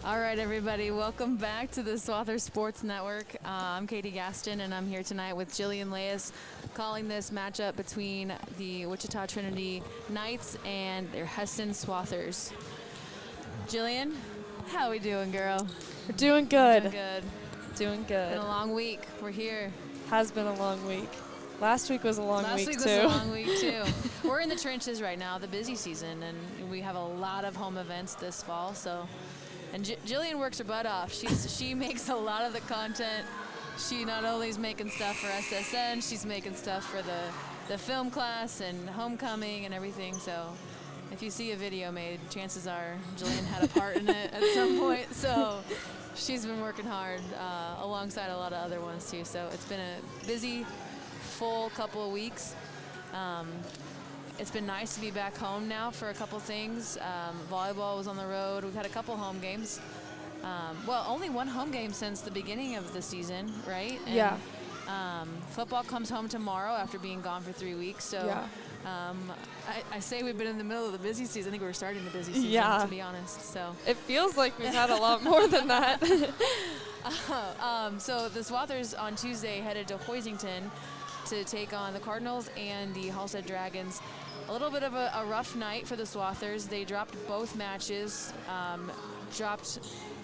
All right, everybody, welcome back to the Swather Sports Network. I'm Katie Gaston, and I'm here tonight with Jillian Leas, calling this matchup between the Wichita Trinity Knights and their Hesston Swathers. Jillian, how we doing, girl? We're doing good. Doing good. Doing good. Been a long week. We're here. Has been a long week. Last week was a long week, too. Last week was a long week, too. We're in the trenches right now, the busy season, and we have a lot of home events this fall, so... And Jillian works her butt off. She makes a lot of the content. She not only is making stuff for SSN, she's making stuff for the film class and homecoming and everything. So if you see a video made, chances are Jillian had a part in it at some point. So she's been working hard alongside a lot of other ones too. So it's been a busy, full couple of weeks. It's been nice to be back home now for a couple things. Volleyball was on the road. We've had a couple home games. Well, only one home game since the beginning of the season, right? And, yeah. Football comes home tomorrow after being gone for 3 weeks. So yeah. I say we've been in the middle of the busy season. I think we're starting the busy season, to be honest. So it feels like we've had a lot more than that. So the Swathers on Tuesday headed to Hoisington to take on the Cardinals and the Halstead Dragons. A little bit of a rough night for the Swathers. They dropped both matches, dropped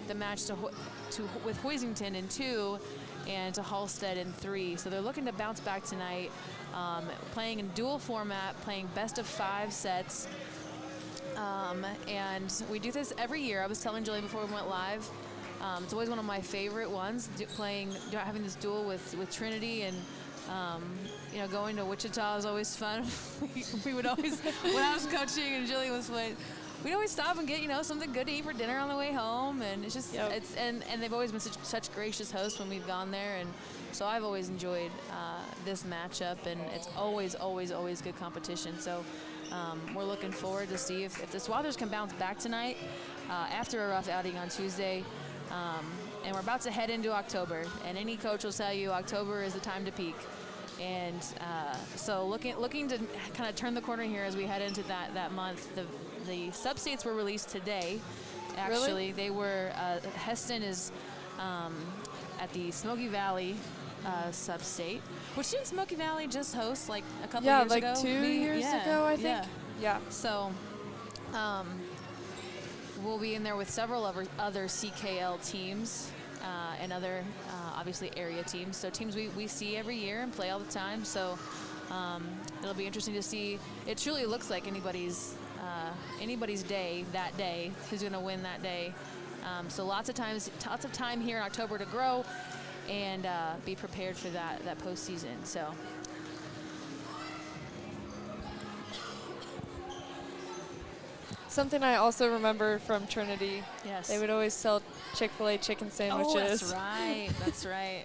the match with Hoisington in 2 and to Halstead in 3. So they're looking to bounce back tonight, playing in dual format, playing best of 5 sets. And we do this every year. I was telling Julie before we went live, it's always one of my favorite ones, having this duel with Trinity, and going to Wichita is always fun. we would always, when I was coaching and Jillian was playing, we'd always stop and get, something good to eat for dinner on the way home. And it's just, and they've always been such gracious hosts when we've gone there. And so I've always enjoyed this matchup, and it's always good competition. So we're looking forward to see if the Swathers can bounce back tonight after a rough outing on Tuesday. And we're about to head into October, and any coach will tell you October is the time to peak. And so looking to kind of turn the corner here as we head into that month. The sub-states were released today. Actually, really? They were Hesston is at the Smoky Valley sub-state, which didn't Smoky Valley just host like a couple years ago? Yeah, like 2 years ago, I think. Yeah. So we'll be in there with several other CKL teams and other, obviously, area teams. So teams we see every year and play all the time. So it'll be interesting to see. It truly looks like anybody's day that day, who's going to win that day. So lots of time here in October to grow and be prepared for that postseason. So. Something I also remember from Trinity, yes, they would always sell Chick-fil-A chicken sandwiches. Oh, that's right. That's right.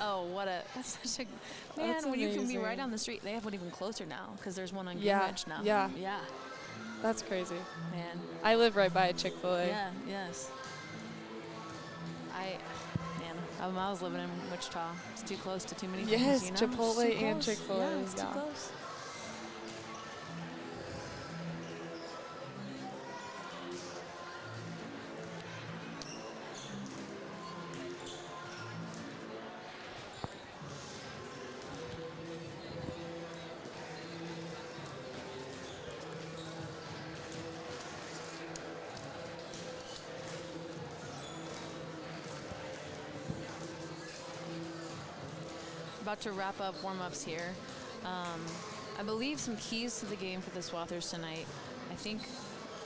Oh, that's such a, man, when you can be right down the street. They have one even closer now because there's one on Greenwich now. Yeah. Yeah. That's crazy. Man. I live right by a Chick-fil-A. Yeah, yes. I was living in Wichita. It's too close to too many things, Yes, Chipotle and Chick-fil-A. Yeah, it's too close. About to wrap up warm-ups here. I believe some keys to the game for the Swathers tonight. I think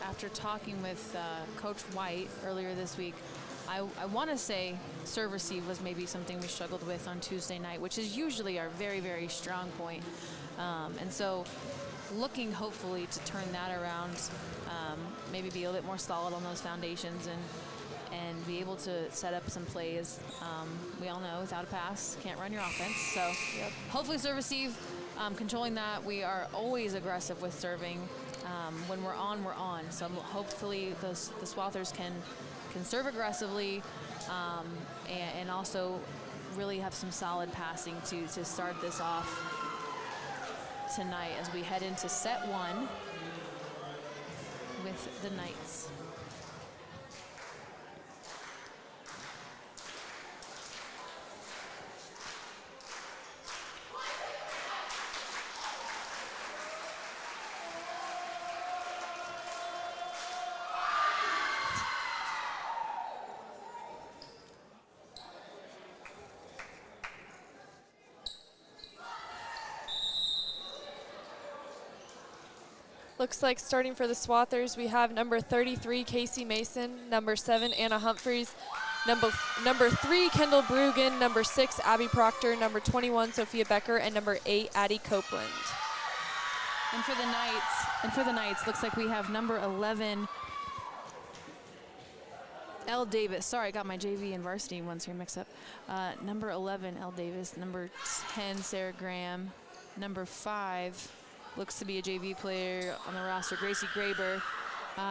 after talking with Coach White earlier this week, I want to say serve receive was maybe something we struggled with on Tuesday night, which is usually our very, very strong point. And so looking hopefully to turn that around, maybe be a little bit more solid on those foundations and be able to set up some plays. We all know without a pass, can't run your offense. So hopefully serve receive, controlling that. We are always aggressive with serving. When we're on, we're on. So hopefully the Swathers can serve aggressively and also really have some solid passing to start this off tonight as we head into set 1 with the Knights. Looks like starting for the Swathers, we have number 33, Casey Mason, number 7, Anna Humphreys, number 3, Kendall Brugan, number 6, Abby Proctor, number 21, Sophia Becker, and number 8, Addie Copeland. And for the Knights, looks like we have number 11, Elle Davis. Sorry, I got my JV and varsity ones here mixed up. Number 11, Elle Davis. Number 10, Sarah Graham. Number 5, looks to be a JV player on the roster, Gracie Graber.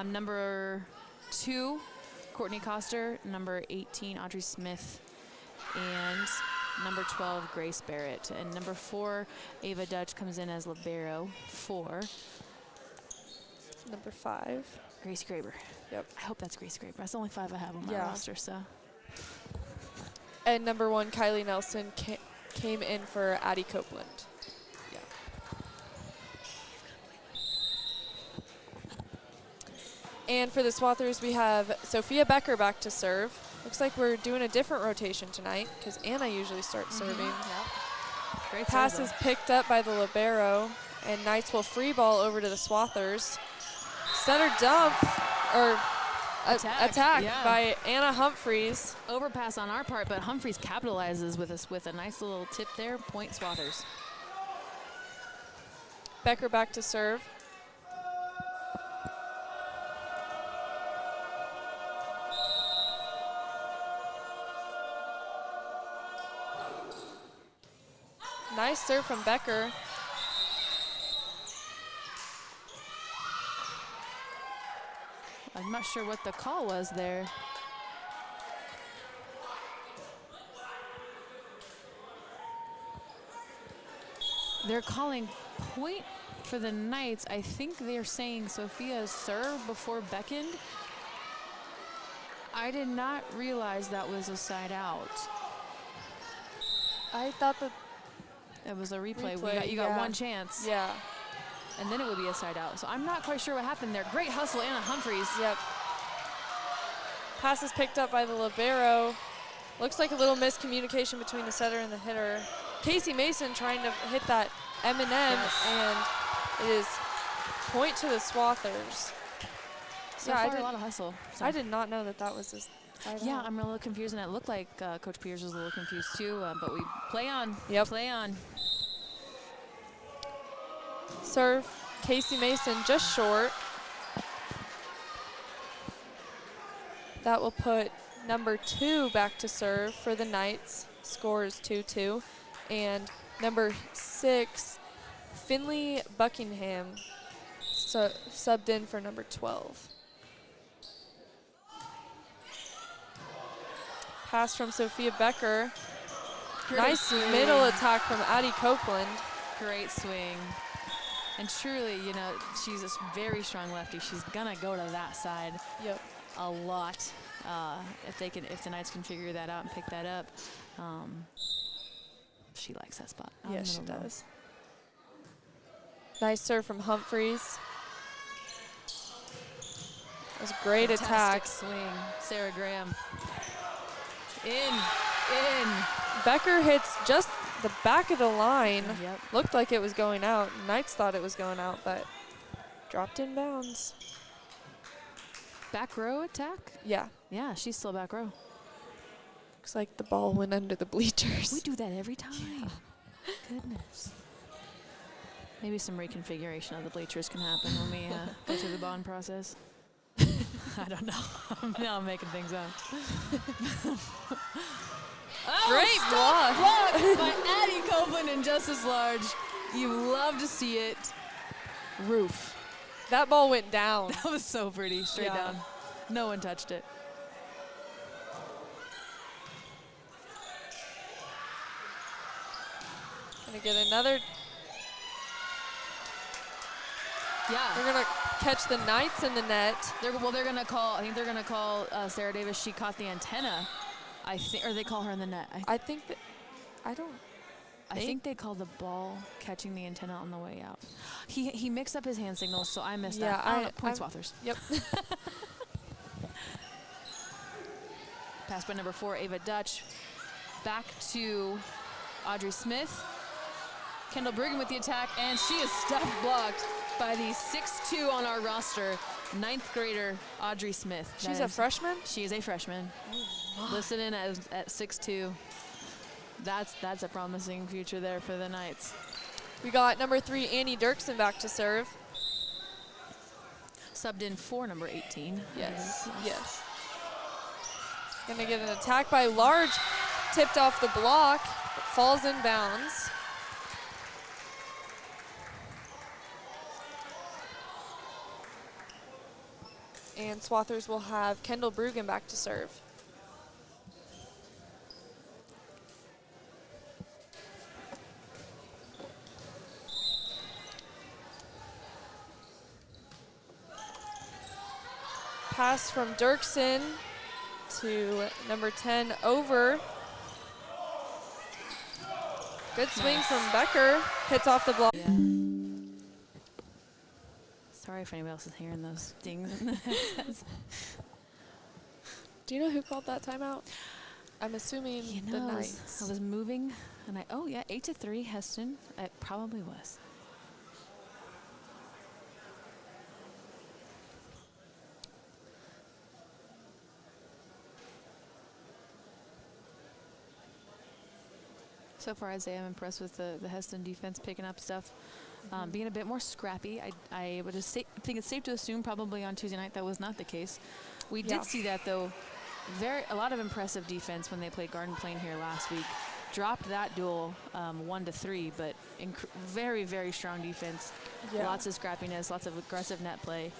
Number 2, Courtney Coster. Number 18, Audrey Smith. And number 12, Grace Barrett. And number 4, Ava Dutch comes in as libero. 4. Number 5. Gracie Graber. Yep. I hope that's Gracie Graber. That's the only 5 I have on my roster, so. And number 1, Kylie Nelson came in for Addie Copeland. Yeah. And for the Swathers, we have Sophia Becker back to serve. Looks like we're doing a different rotation tonight because Anna usually starts serving. Yep. Great Pass serve, is picked up by the libero, and Knights will free ball over to the Swathers. Center dump, or attack by Anna Humphreys. Overpass on our part, but Humphreys capitalizes with a nice little tip there. Point Swathers. Becker back to serve. Nice serve from Becker. I'm not sure what the call was there. They're calling point for the Knights. I think they're saying Sophia served before beckoned. I did not realize that was a side out. I thought that it was a replay. You got one chance. Yeah. And then it would be a side out. So I'm not quite sure what happened there. Great hustle, Anna Humphreys. Yep. Pass is picked up by the libero. Looks like a little miscommunication between the setter and the hitter. Casey Mason trying to hit that M&M, and it is point to the Swathers. So yeah, a lot of hustle. So. I did not know that that was a side out. I'm a little confused, and it looked like Coach Peters was a little confused too, but we play on. Yep. Play on. Serve, Casey Mason just short. That will put number 2 back to serve for the Knights. Score is 2-2. And number 6, Finley Buckingham, subbed in for number 12. Pass from Sophia Becker. Nice middle attack from Addie Copeland. Great swing. And truly, you know, she's a very strong lefty. She's gonna go to that side a lot. If the Knights can figure that out and pick that up. She likes that spot. Yeah, she does. Nice serve from Humphreys. That was a great attack. Swing. Sarah Graham. In. Becker hits just the back of the line. Yep. Looked like it was going out. Knights thought it was going out, but dropped in bounds. Back row attack? Yeah. Yeah, she's still back row. Looks like the ball went under the bleachers. We do that every time. Yeah. Goodness. Maybe some reconfiguration of the bleachers can happen when we go through the bond process. I don't know. Now I'm making things up. Great block. By Addie Copeland and Justice Large. You love to see it. Roof. That ball went down. That was so pretty. Straight down. No one touched it. Gonna get another. Yeah. They're gonna catch the Knights in the net. They're gonna call. I think they're gonna call Sarah Davis. She caught the antenna. I think, or they call her in the net. I think that. I don't. I think they called the ball catching the antenna on the way out. He mixed up his hand signals, so I missed that. I don't know. Point Swathers. Yep. Pass by number 4, Ava Dutch. Back to Audrey Smith. Kendall Brigham with the attack, and she is stuff blocked. by the 6'2" on our roster, 9th grader Audrey Smith. She's a freshman? She is a freshman. Oh, Listen in at 6'2". That's a promising future there for the Knights. We got number 3, Annie Dirksen, back to serve. Subbed in for number 18. Yes, yes. Gonna get an attack by Large, tipped off the block, but falls in bounds. And Swathers will have Kendall Brugan back to serve. Pass from Dirksen to number 10 over. Good swing from Becker. Hits off the block. Yeah. Sorry if anybody else is hearing those dings in the headsets. Do you know who called that timeout? I'm assuming the Knights. I was moving, and oh yeah, 8-3 Hesston. It probably was. So far, Isaiah, I'm impressed with the Hesston defense picking up stuff, being a bit more scrappy. I would think it's safe to assume probably on Tuesday night that was not the case. We did see that though. A lot of impressive defense when they played Garden Plain here last week. Dropped that duel 1-3, but very, very strong defense. Yeah. Lots of scrappiness, lots of aggressive net play.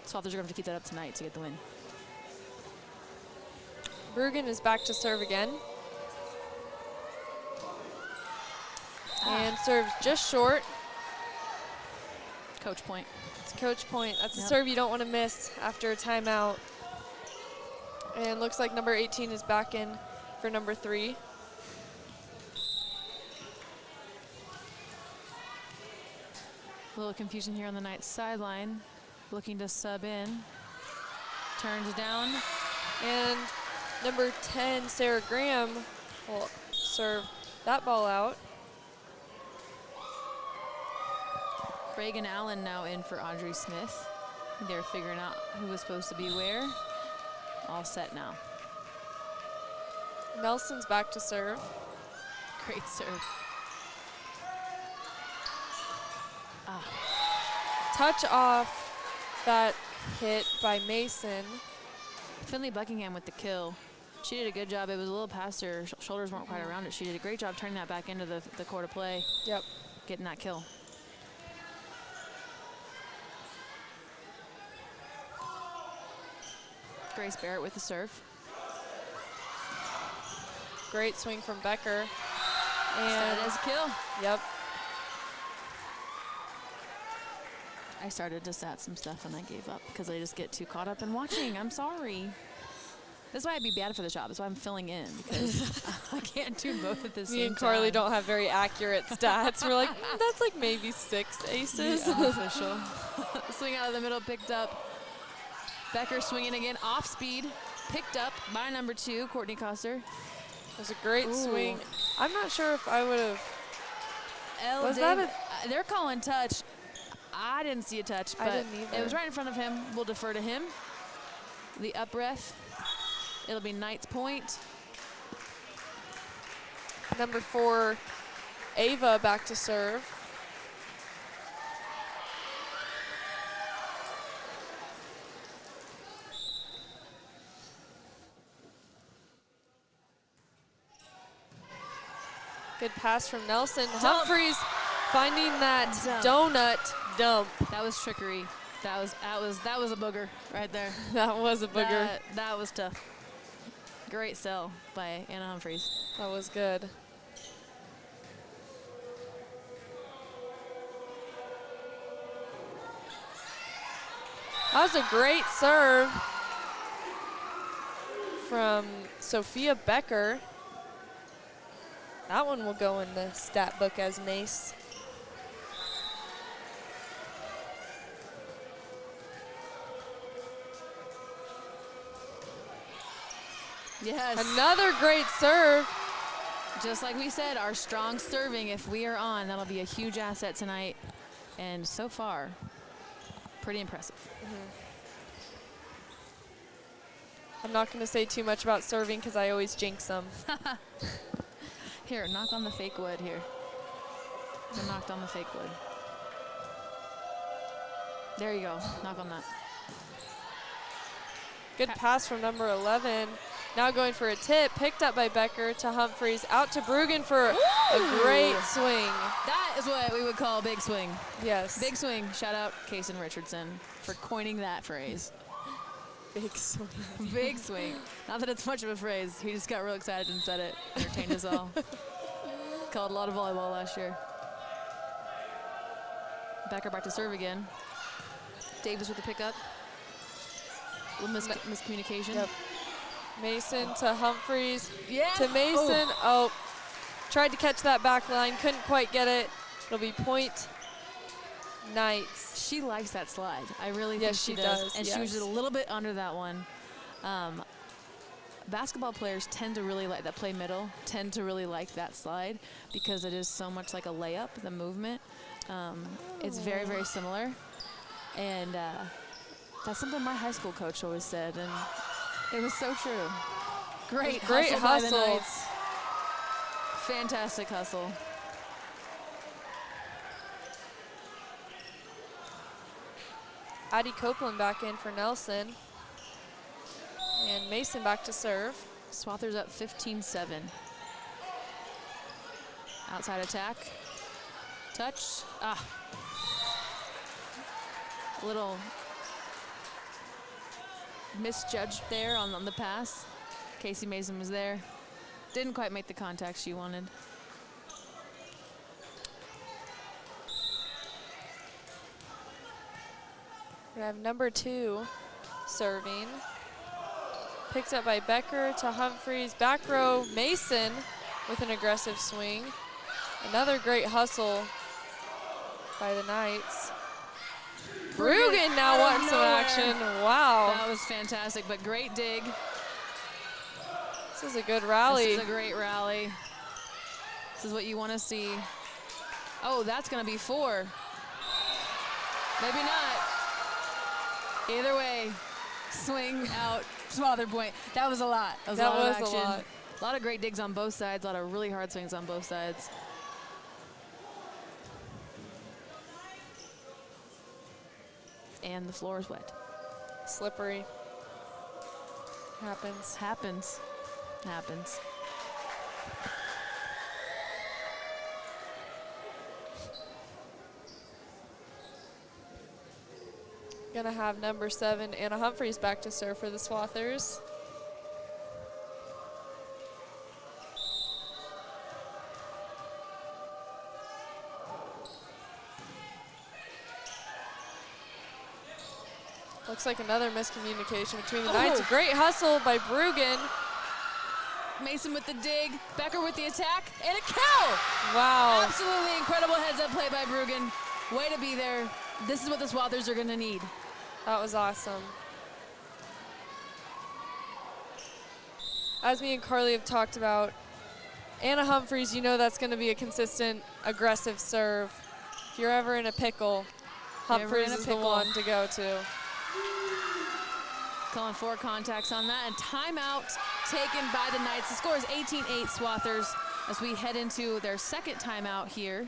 Swathers are going to have to keep that up tonight to get the win. Brugan is back to serve again. And serves just short. Coach point. It's coach point. That's a serve you don't want to miss after a timeout. And looks like number 18 is back in for number 3. A little confusion here on the Knights sideline. Looking to sub in. Turns down. And number 10, Sarah Graham, will serve that ball out. Reagan Allen now in for Audrey Smith. They're figuring out who was supposed to be where. All set now. Nelson's back to serve. Great serve. Touch off that hit by Mason. Finley Buckingham with the kill. She did a good job. It was a little past her. Shoulders weren't quite around it. She did a great job turning that back into the court of play. Yep. Getting that kill. Grace Barrett with the serve. Great swing from Becker. And started as a kill. Yep. I started to stat some stuff and I gave up because I just get too caught up in watching. I'm sorry. That's why I'd be bad for the job. That's why I'm filling in, because I can't do both at the same time. Me and Carly don't have very accurate stats. We're like, that's like maybe 6 aces. Official. Swing out of the middle, picked up. Becker swinging again, off speed, picked up by number 2, Courtney Coster. It was a great swing. I'm not sure if I would have. Was that a? They're calling touch. I didn't see a touch, but I didn't either. It was right in front of him. We'll defer to him. The up ref. It'll be Knights point. Number 4, Ava back to serve. Good pass from Nelson. Humphreys finding that donut dump. That was trickery. That was a booger right there. That was a booger. That was tough. Great sell by Anna Humphreys. That was good. That was a great serve from Sophia Becker. That one will go in the stat book as an ace. Yes. Another great serve. Just like we said, our strong serving, if we are on, that'll be a huge asset tonight. And so far, Pretty impressive. I'm not going to say too much about serving because I always jinx them. Here, knock on the fake wood here. I knocked on the fake wood. There you go. Knock on that. Good pass from number 11. Now going for a tip, picked up by Becker to Humphreys, out to Brugan for a great swing. That is what we would call a big swing. Yes. Big swing. Shout out Kason Richardson for coining that phrase. Big swing. Big swing. Not that it's much of a phrase. He just got real excited and said it. Entertained us all. Called a lot of volleyball last year. Becker back to serve again. Davis with the pickup. A little miscommunication. Yep. Mason to Humphreys. Yeah. To Mason. Oh, tried to catch that back line. Couldn't quite get it. It'll be point Knights. She likes that slide. I really think Yes, she she does. does, And she was just a little bit under that one. Basketball players tend to really like that, play middle, tend to really like that slide because it is so much like a layup, the movement. It's very, very similar. And that's something my high school coach always said, and it was so true. Great hustle by the Knights. Fantastic hustle. Addie Copeland back in for Nelson. And Mason back to serve. Swathers up 15-7. Outside attack. Touch. Ah. A little misjudged there on the pass. Casey Mason was there. Didn't quite make the contact she wanted. We have number 2 serving. Picked up by Becker to Humphreys. Back row, Mason with an aggressive swing. Another great hustle by the Knights. Brugan now wants some action. Wow. That was fantastic, but great dig. This is a good rally. This is a great rally. This is what you want to see. Oh, that's going to be 4. Maybe not. Either way, swing out, smother point. That was a lot. That was a lot of action. A lot of great digs on both sides, a lot of really hard swings on both sides. And the floor is wet. Slippery. Happens. Happens. Happens. Gonna have number 7, Anna Humphreys, back to serve for the Swathers. Looks like another miscommunication between the Knights. Great hustle by Brugan. Mason with the dig, Becker with the attack, and a kill! Wow. Absolutely incredible heads-up play by Brugan. Way to be there. This is what the Swathers are gonna need. That was awesome. As me and Carly have talked about, Anna Humphreys, you know that's going to be a consistent, aggressive serve. If you're ever in a pickle, Humphreys is the one to go to. Calling 4 contacts on that, and timeout taken by the Knights. The score is 18-8 Swathers as we head into their second timeout here.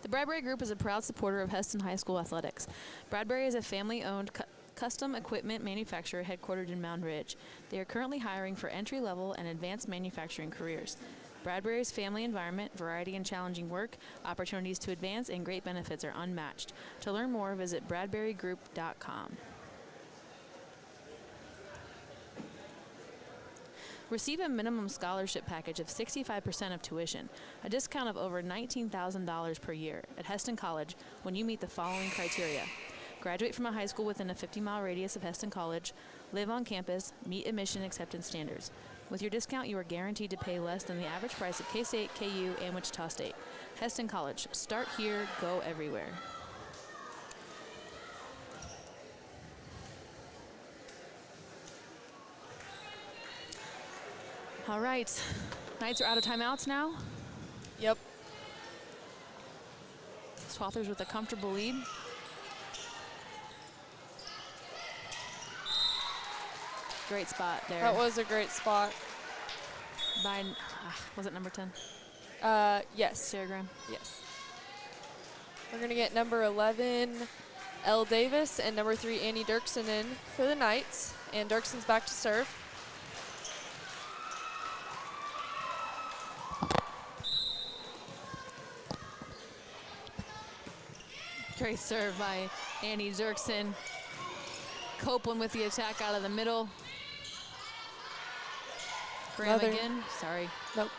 The Bradbury Group is a proud supporter of Hesston High School athletics. Bradbury is a family-owned custom equipment manufacturer headquartered in Mound Ridge. They are currently hiring for entry-level and advanced manufacturing careers. Bradbury's family environment, variety and challenging work, opportunities to advance, and great benefits are unmatched. To learn more, visit bradburygroup.com. Receive a minimum scholarship package of 65% of tuition, a discount of over $19,000 per year at Hesston College when you meet the following criteria. Graduate from a high school within a 50-mile radius of Hesston College, live on campus, meet admission acceptance standards. With your discount, you are guaranteed to pay less than the average price of K-State, KU, and Wichita State. Hesston College, start here, go everywhere. All right, Knights are out of timeouts now. Yep. Swathers with a comfortable lead. Great spot there. That was a great spot. By, was it number 10? Yes. Sarah Graham. Yes. We're going to get number 11, Elle Davis, and number 3, Annie Dirksen in for the Knights. And Dirksen's back to serve. Great serve by Annie Dirksen. Copeland with the attack out of the middle. Graham again. Sorry. Nope.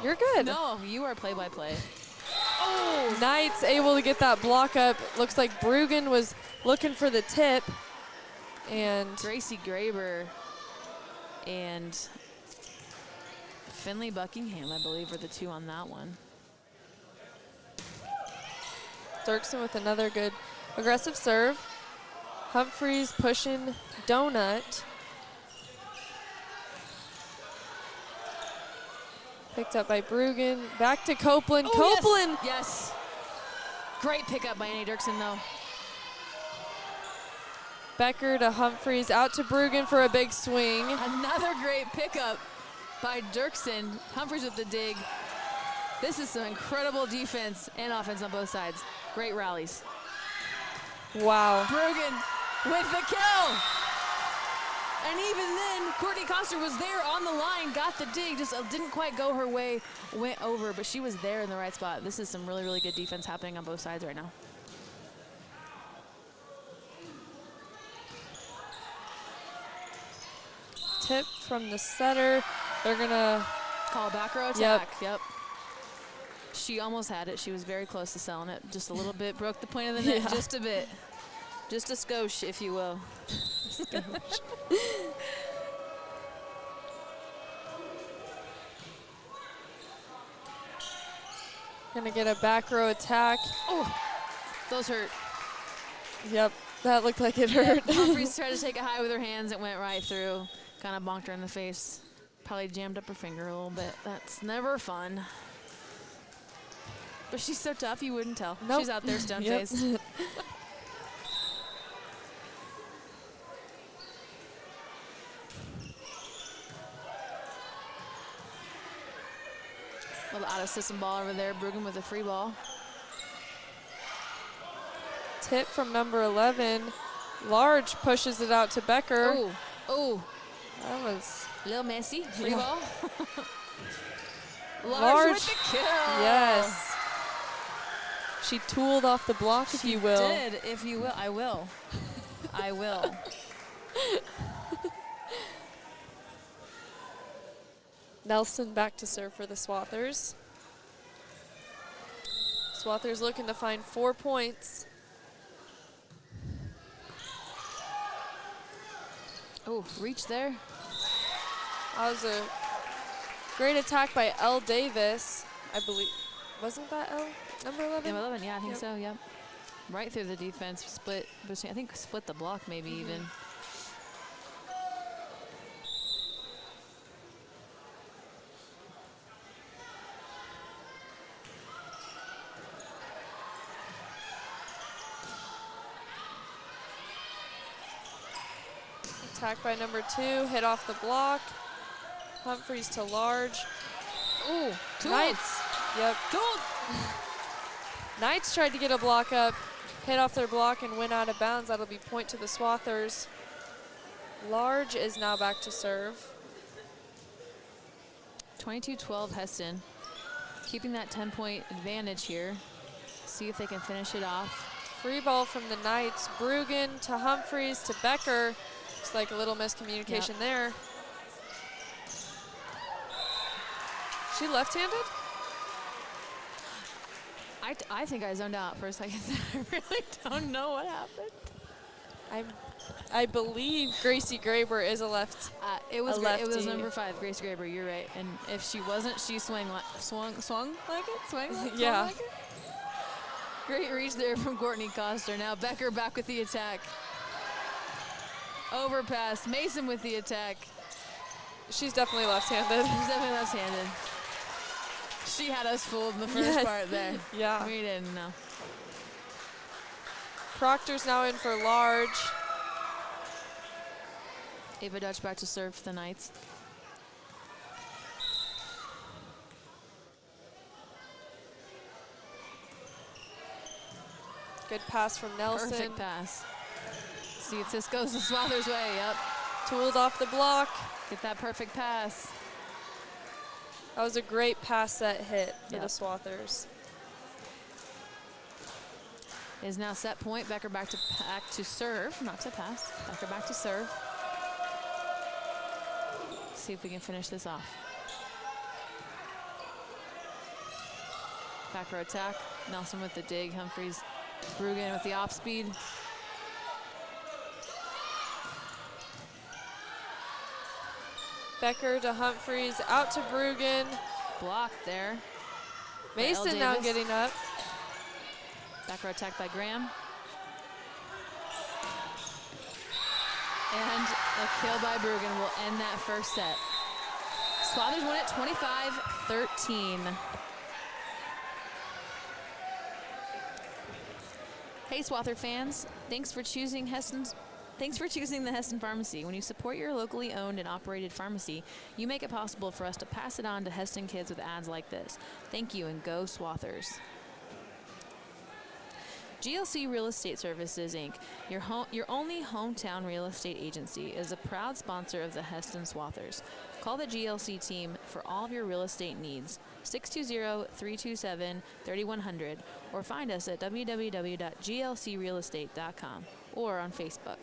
You're good. No, you are play-by-play. Oh! Knights able to get that block up. Looks like Bruggen was looking for the tip. And Gracie Graber and Finley Buckingham, I believe, were the two on that one. Dirksen with another good aggressive serve. Humphreys pushing Donut. Picked up by Bruggen. Back to Copeland. Oh, Copeland! Yes. Great pickup by Annie Dirksen, though. Becker to Humphreys. Out to Bruggen for a big swing. Another great pickup by Dirksen. Humphreys with the dig. This is some incredible defense and offense on both sides. Great rallies. Wow. Bruggen with the kill. And even then, Courtney Coster was there on the line, got the dig, just didn't quite go her way, went over, but she was there in the right spot. This is some really, really good defense happening on both sides right now. Tip from the setter. They're gonna call a back row attack. Yep. She almost had it. She was very close to selling it. Just a little bit. Broke the point of the net just a bit. Just a skosh, if you will. Gonna get a back row attack. Oh, those hurt. Yep, that looked like it hurt. Humphreys tried to take it high with her hands. It went right through. Kind of bonked her in the face. Probably jammed up her finger a little bit. That's never fun. But she's so tough, you wouldn't tell. Nope. She's out there stone-faced. Little out-of-system ball over there. Bruggen with a free ball. Tip from number 11. Large pushes it out to Becker. Oh, oh. That was a little messy. Free ball. Large with the kill. Yes. She tooled off the block, if you will. She did, if you will. I will. I will. Nelson back to serve for the Swathers. Swathers looking to find 4 points. Oh, reach there. That was a great attack by Elle Davis, I believe. Wasn't that Elle? Number 11? Number 11, yeah, I think so, yep. Right through the defense, split, I think split the block maybe even. Attack by number 2, hit off the block. Humphreys to Large. Ooh, Knights. Yep. Knights tried to get a block up, hit off their block and went out of bounds. That'll be point to the Swathers. Large is now back to serve. 22-12 Hesston. Keeping that 10-point advantage here. See if they can finish it off. Free ball from the Knights. Bruggen to Humphreys to Becker. It's like a little miscommunication there. She left-handed? I think I zoned out for a second. I really don't know what happened. I believe Gracie Graber is a left. It was number 5, Grace Graber. You're right. And if she wasn't, she swung like it. Swung like yeah. Like it. Great reach there from Courtney Coster. Now Becker back with the attack. Overpass. Mason with the attack. She's definitely left-handed. She's definitely left-handed. She had us fooled in the first part there. Yeah. We didn't know. Proctor's now in for large. Ava Dutch back to serve for the Knights. Good pass from Nelson. Perfect pass. See if this goes the Swathers' way. Yep. Tooled off the block. Get that perfect pass. That was a great pass set hit for Yep. the Swathers. Is now set point. Becker back to serve, not to pass. Becker back to serve. See if we can finish this off. Back row attack. Nelson with the dig. Humphreys, Bruggen with the off speed. Becker to Humphreys, out to Bruggen. Blocked there. Mason now Davis. getting up. Back row attack by Graham. And a kill by Bruggen will end that first set. Swathers win it 25-13. Hey Swather fans, thanks for choosing the Hesston Pharmacy. When you support your locally owned and operated pharmacy, you make it possible for us to pass it on to Hesston kids with ads like this. Thank you and go Swathers. GLC Real Estate Services, Inc., your only hometown real estate agency, is a proud sponsor of the Hesston Swathers. Call the GLC team for all of your real estate needs, 620-327-3100, or find us at www.glcrealestate.com or on Facebook.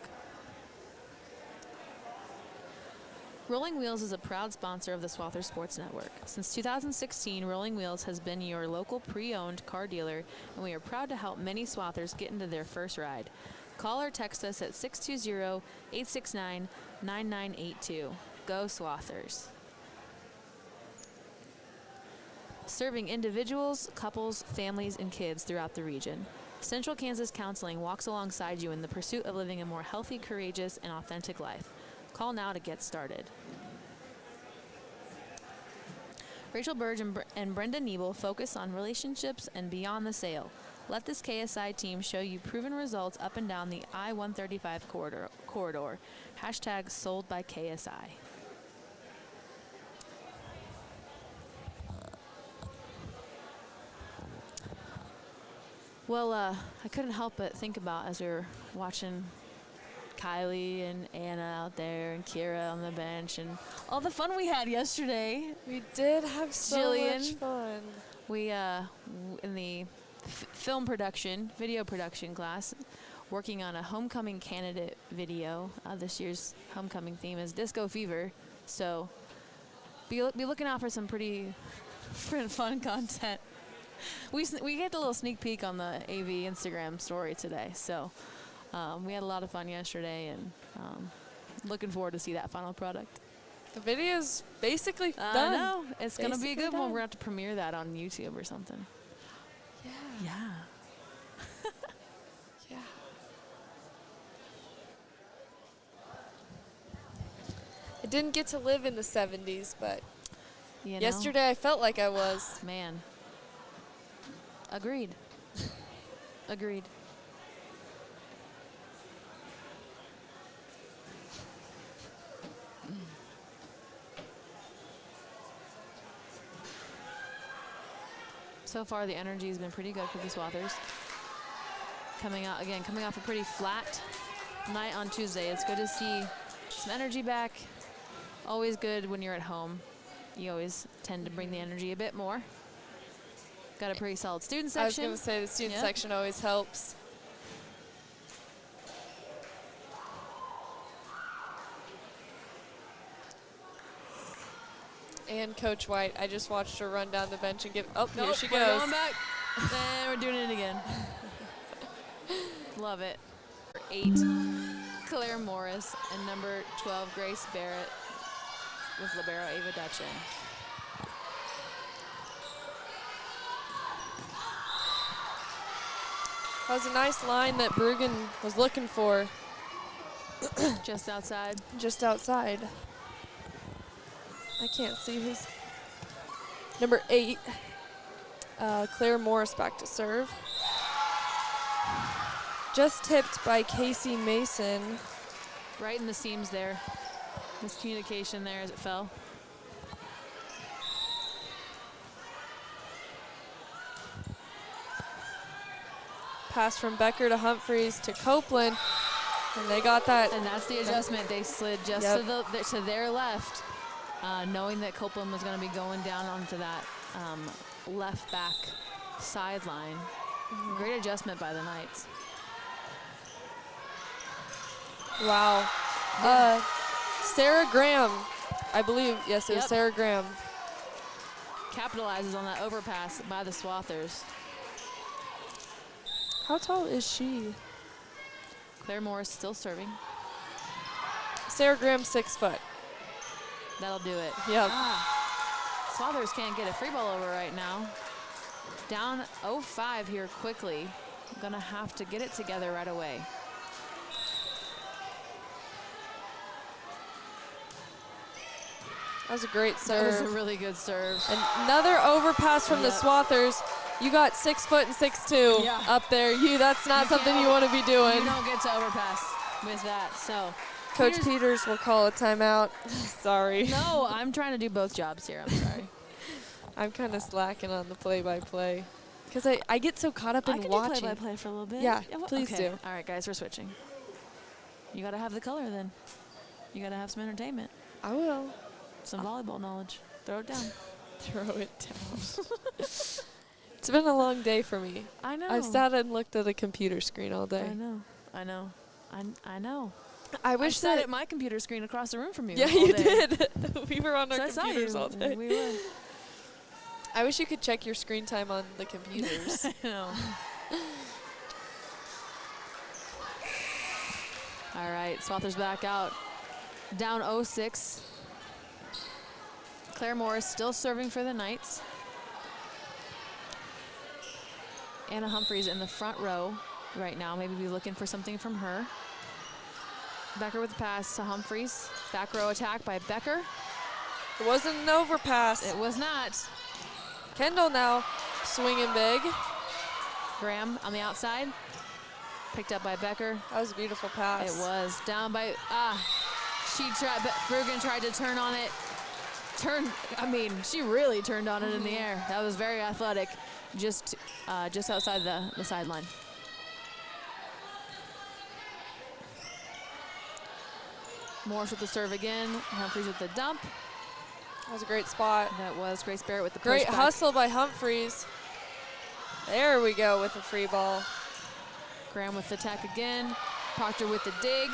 Rolling Wheels is a proud sponsor of the Swather Sports Network. Since 2016, Rolling Wheels has been your local pre-owned car dealer, and we are proud to help many Swathers get into their first ride. Call or text us at 620-869-9982. Go Swathers. Serving individuals, couples, families, and kids throughout the region. Central Kansas Counseling walks alongside you in the pursuit of living a more healthy, courageous, and authentic life. Call now to get started. Rachel Burge and Brenda Niebel focus on relationships and beyond the sale. Let this KSI team show you proven results up and down the I-135 corridor. Hashtag sold by KSI. Well, I couldn't help but think about as we were watching Kylie and Anna out there and Kira on the bench and all the fun we had yesterday. We did have so much fun. We, in the film production, video production class, working on a homecoming candidate video. This year's homecoming theme is Disco Fever. So be looking out for some pretty fun content. We get a little sneak peek on the AV Instagram story today. So we had a lot of fun yesterday, and looking forward to see that final product. The video's basically done. I know. It's going to be a Basically good one. done. We're going to have to premiere that on YouTube or something. Yeah. Yeah. Yeah. I didn't get to live in the 70s, but You know? yesterday I felt like I was. Man. Agreed. Agreed. So far, the energy has been pretty good for the Swathers. Coming off a pretty flat night on Tuesday. It's good to see some energy back. Always good when you're at home. You always tend to bring the energy a bit more. Got a pretty solid student section. I was going to say the student section always helps. And Coach White, I just watched her run down the bench and give. Oh, Nope, here she we're goes. going back. And we're doing it again. Love it. 8, Claire Morris, and number 12, Grace Barrett, with libero Ava Dutchin. That was a nice line that Bruggen was looking for. Just outside. Just outside. I can't see who's number 8. Claire Morris back to serve. Just tipped by Casey Mason. Right in the seams there. Miscommunication there as it fell. Pass from Becker to Humphreys to Copeland. And they got that. And that's the adjustment. They slid just to their left, knowing that Copeland was going to be going down onto that left back sideline. Great adjustment by the Knights. Wow. Sarah Graham, I believe, yes, it was Sarah Graham. Capitalizes on that overpass by the Swathers. How tall is she? Claire Morris still serving. Sarah Graham, 6 foot. That'll do it. Yep. Swathers can't get a free ball over right now. Down 0-5 here quickly. Gonna have to get it together right away. That was a great serve. That was a really good serve. Another overpass from the Swathers. You got 6 foot and 6'2" up there. That's not something you want to be doing. You don't get to overpass with that. So Coach Peters will call a timeout. Sorry. No, I'm trying to do both jobs here. I'm sorry. I'm kind of slacking on the play-by-play because I get so caught up in watching. I can do play-by-play for a little bit. Yeah, please do. All right, guys, we're switching. You got to have the color then. You got to have some entertainment. I will. Some volleyball knowledge. Throw it down. Throw it down. It's been a long day for me. I know. I've sat and looked at a computer screen all day. I know. I wish I sat at my computer screen across the room from you. Yeah, you did. We were on our So computers all day. We were. I wish you could check your screen time on the computers. I know. All right, Swathers back out. Down 0-6. Claire Morris still serving for the Knights. Anna Humphreys in the front row right now. Maybe be looking for something from her. Becker with the pass to Humphreys. Back row attack by Becker. It wasn't an overpass. It was not. Kendall now swinging big. Graham on the outside. Picked up by Becker. That was a beautiful pass. It was. Down by, Bruggen tried to turn on it. She really turned on it in the air. That was very athletic, just outside the sideline. Morris with the serve again. Humphreys with the dump. That was a great spot. That was Grace Barrett with the great pushback. Hustle by Humphreys. There we go with the free ball. Graham with the attack again. Proctor with the dig.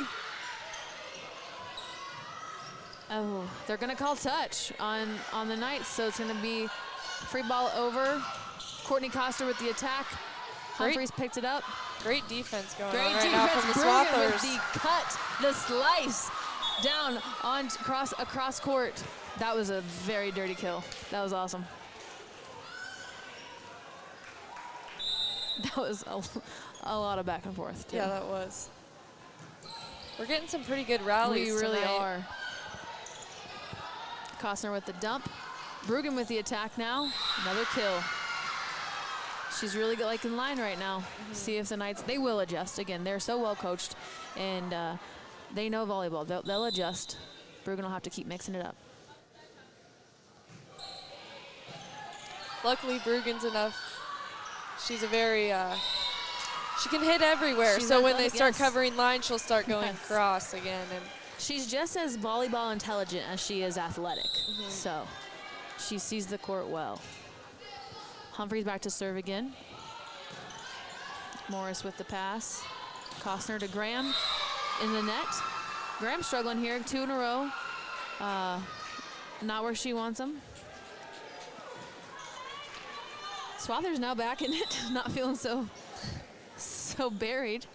Oh, they're going to call touch on the Knights, so it's going to be free ball over. Courtney Coster with the attack. Humphreys picked it up. Great defense going Great on right defense. now from the Bruggen Swathers. with the cut, the slice down on across court. That was a very dirty kill. That was awesome. That was a lot of back and forth, too. Yeah, that was. We're getting some pretty good rallies We really tonight. are. Costner with the dump. Bruggen with the attack now. Another kill. She's really good, in line right now. See if the Knights, they will adjust. Again, they're so well coached, and they know volleyball. They'll adjust. Bruggen will have to keep mixing it up. Luckily, Bruggen's enough. She's a very, she can hit everywhere. She's so when athletic, they start yes. covering line, she'll start going cross again. And she's just as volleyball intelligent as she is athletic. So she sees the court well. Humphreys back to serve again. Morris with the pass. Costner to Graham in the net. Graham struggling here, 2 in a row. Not where she wants them. Swathers now back in it, not feeling so buried.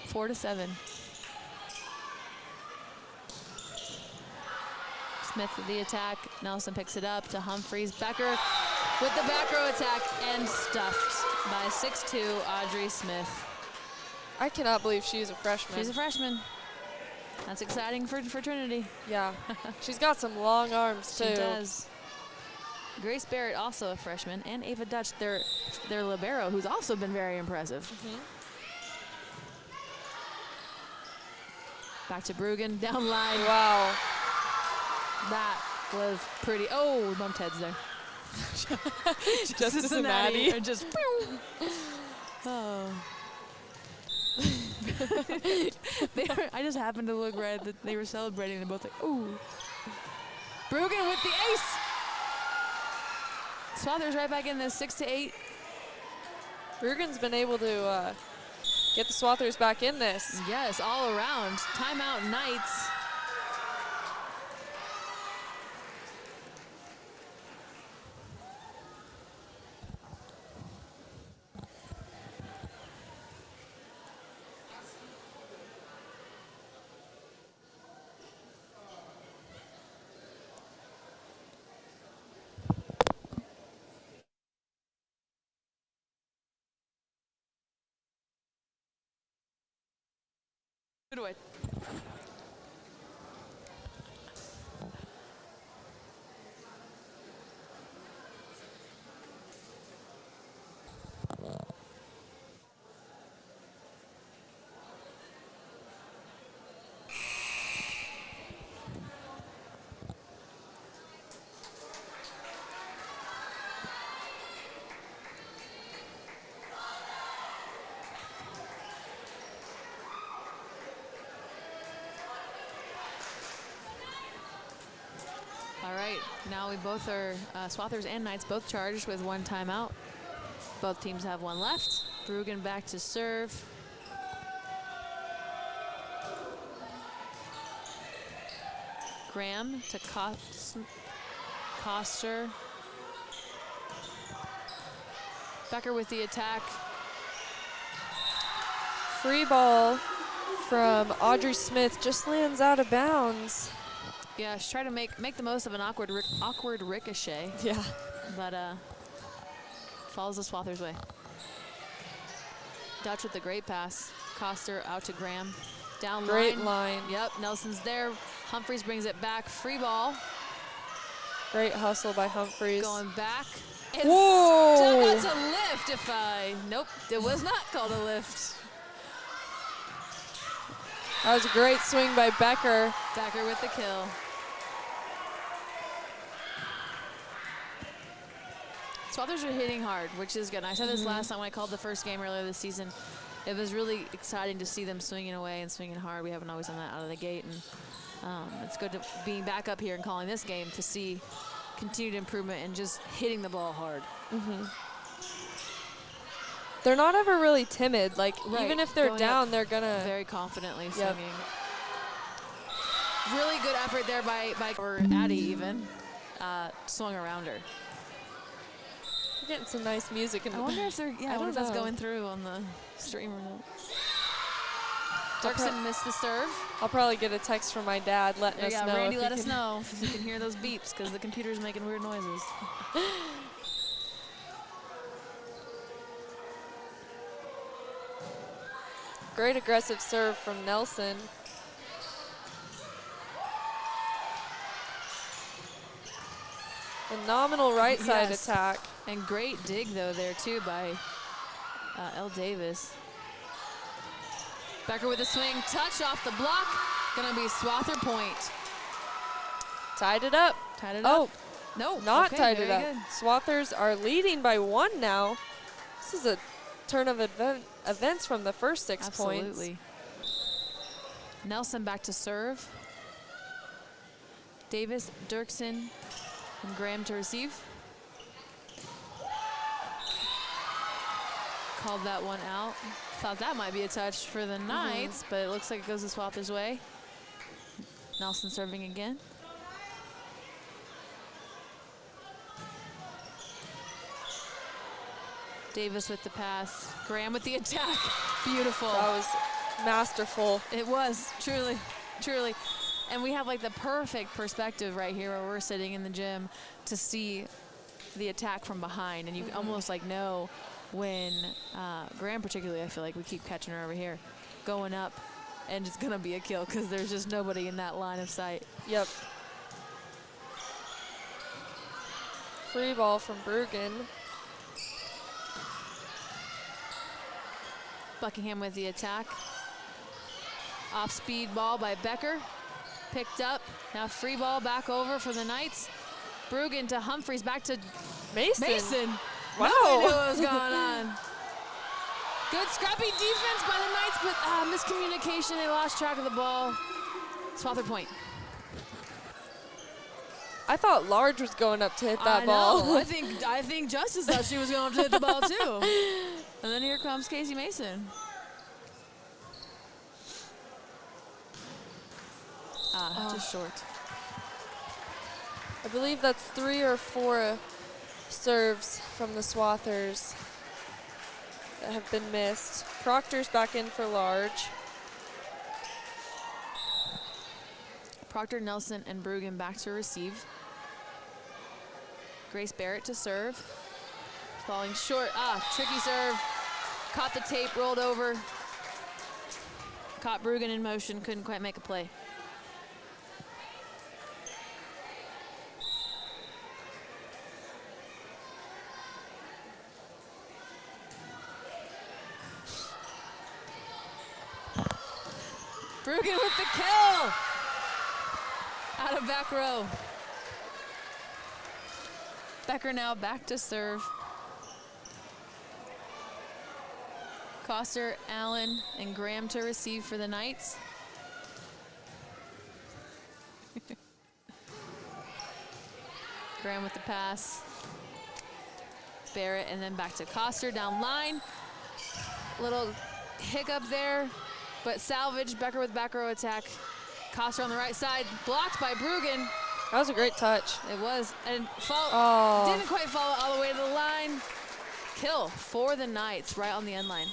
4-7. Smith with the attack. Nelson picks it up to Humphreys. Becker with the back row attack and stuffed by 6'2", Audrey Smith. I cannot believe she's a freshman. She's a freshman. That's exciting for Trinity. Yeah. She's got some long arms, too. She does. Grace Barrett, also a freshman, and Ava Dutch, their libero, who's also been very impressive. Back to Bruggen, down line. Wow. That was pretty. Oh, we bumped heads there. Just Cincinnati. Or just. Oh. I just happened to look right that they were celebrating. They're both like, ooh. Bruggen with the ace. Swathers right back in this, 6-8. Bruggen's been able to get the Swathers back in this. Yes, all around. Timeout Knights. Away. All right, now we both are, Swathers and Knights both charged with one timeout. Both teams have one left. Bruggen back to serve. Graham to Koster. Becker with the attack. Free ball from Audrey Smith just lands out of bounds. Yeah, she's trying to make the most of an awkward ricochet. Yeah. But falls the Swathers' way. Dutch with the great pass. Koster out to Graham. Down Great line. Yep, Nelson's there. Humphreys brings it back. Free ball. Great hustle by Humphreys. Going back. It's Whoa! That's a lift nope, it was not called a lift. That was a great swing by Becker. Becker with the kill. Swathers are hitting hard, which is good. I said this last time when I called the first game earlier this season. It was really exciting to see them swinging away and swinging hard. We haven't always done that out of the gate, and it's good to being back up here and calling this game to see continued improvement and just hitting the ball hard. They're not ever really timid. Like, Right. even if they're Going down, up they're gonna. very confidently Yep. swinging. Really good effort there by or Addie even swung around her. We're getting some nice music in I the wonder if they're I wonder if that's going through on the stream or not. Dirksen missed the serve. I'll probably get a text from my dad letting us know. Randy, if let he us can- know if you can hear those beeps because the computer's making weird noises. Great aggressive serve from Nelson. Phenomenal right side Yes. attack. And great dig, though, there, too, by L. Davis. Becker with a swing, touch off the block. Gonna be Swather point. Tied it up. Tied it Oh, up. No, not okay, tied it very up. good. Swathers are leading by 1 now. This is a turn of events from the first 6 points. Absolutely. Nelson back to serve. Davis, Dirksen, and Graham to receive. Called that one out. Thought that might be a touch for the Knights, but it looks like it goes the Swathers' way. Nelson serving again. Davis with the pass. Graham with the attack. Beautiful. That was masterful. It was, truly, truly. And we have like the perfect perspective right here where we're sitting in the gym to see the attack from behind. And you almost like know when, Graham particularly, I feel like we keep catching her over here, going up and it's gonna be a kill because there's just nobody in that line of sight. Yep. free ball from Bruggen. Buckingham with the attack. Off-speed ball by Becker. Picked up. Now free ball back over for the Knights. Bruggen to Humphreys, back to Mason. Wow. Wow. Nobody knew what was going on. Good scrappy defense by the Knights, but miscommunication. They lost track of the ball. Swather point. I thought Large was going up to hit that ball. Know. I think Justice thought she was going to hit the ball too. And then here comes Casey Mason. Just short. I believe that's 3 or 4 serves from the Swathers that have been missed. Proctor's back in for Large. Proctor, Nelson, and Bruggen back to receive. Grace Barrett to serve. Falling short. Tricky serve. Caught the tape, rolled over. Caught Bruggen in motion, couldn't quite make a play. Bruggen with the kill! Out of back row. Becker now back to serve. Coster, Allen, and Graham to receive for the Knights. Graham with the pass. Barrett, and then back to Coster down line. Little hiccup there, but salvage. Becker with back row attack. Coster on the right side, blocked by Bruggen. That was a great touch. It was, and didn't quite follow all the way to the line. Kill for the Knights, right on the end line.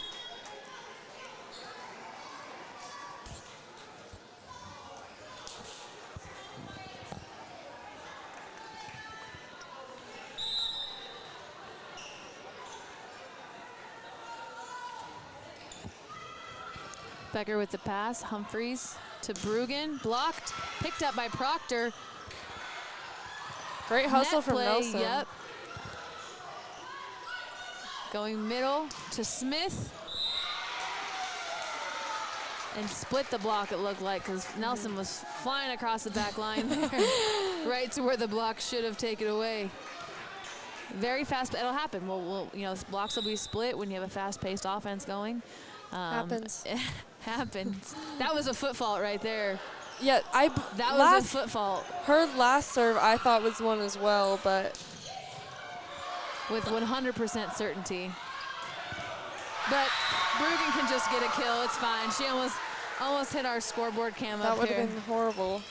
Becker with the pass, Humphreys to Bruggen, blocked, picked up by Proctor. Great hustle Net from play, Nelson. Yep. Going middle to Smith. And split the block, it looked like, because Nelson was flying across the back line there, right to where the block should have taken away. Very fast, it'll happen. Blocks will be split when you have a fast-paced offense going. Happens. It happens. That was a foot fault right there. Yeah, that was a foot fault. Her last serve I thought was one as well, but with 100% certainty. But Bruggen can just get a kill. It's fine. She almost hit our scoreboard cam up here. That would have been horrible.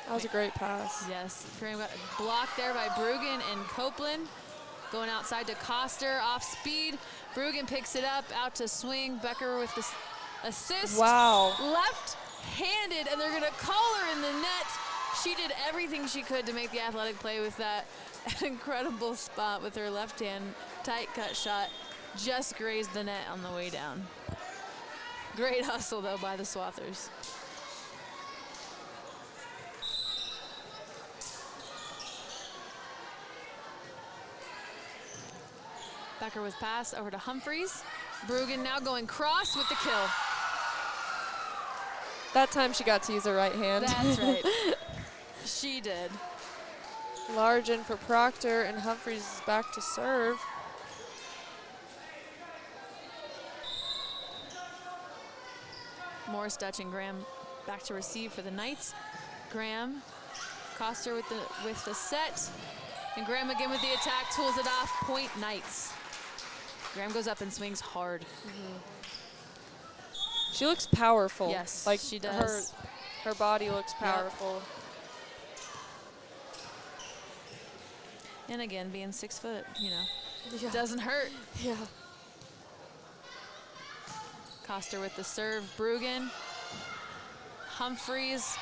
That was a great pass. Yes, blocked there by Bruggen and Copeland. Going outside to Coster, off speed. Bruggen picks it up, out to swing. Becker with the assist. Wow. Left-handed, and they're gonna call her in the net. She did everything she could to make the athletic play with that incredible spot with her left hand. Tight cut shot, just grazed the net on the way down. Great hustle though by the Swathers. Becker with pass over to Humphreys. Bruggen now going cross with the kill. That time she got to use her right hand. That's right. She did. Large in for Proctor, and Humphreys is back to serve. Morris, Dutch, and Graham back to receive for the Knights. Graham, Coster with the set, and Graham again with the attack, tools it off, point Knights. Graham goes up and swings hard. She looks powerful. Yes, like she does. Her body looks powerful. Yep. And again, being 6 foot, Yeah. doesn't hurt. Yeah. Coster with the serve, Bruggen. Humphreys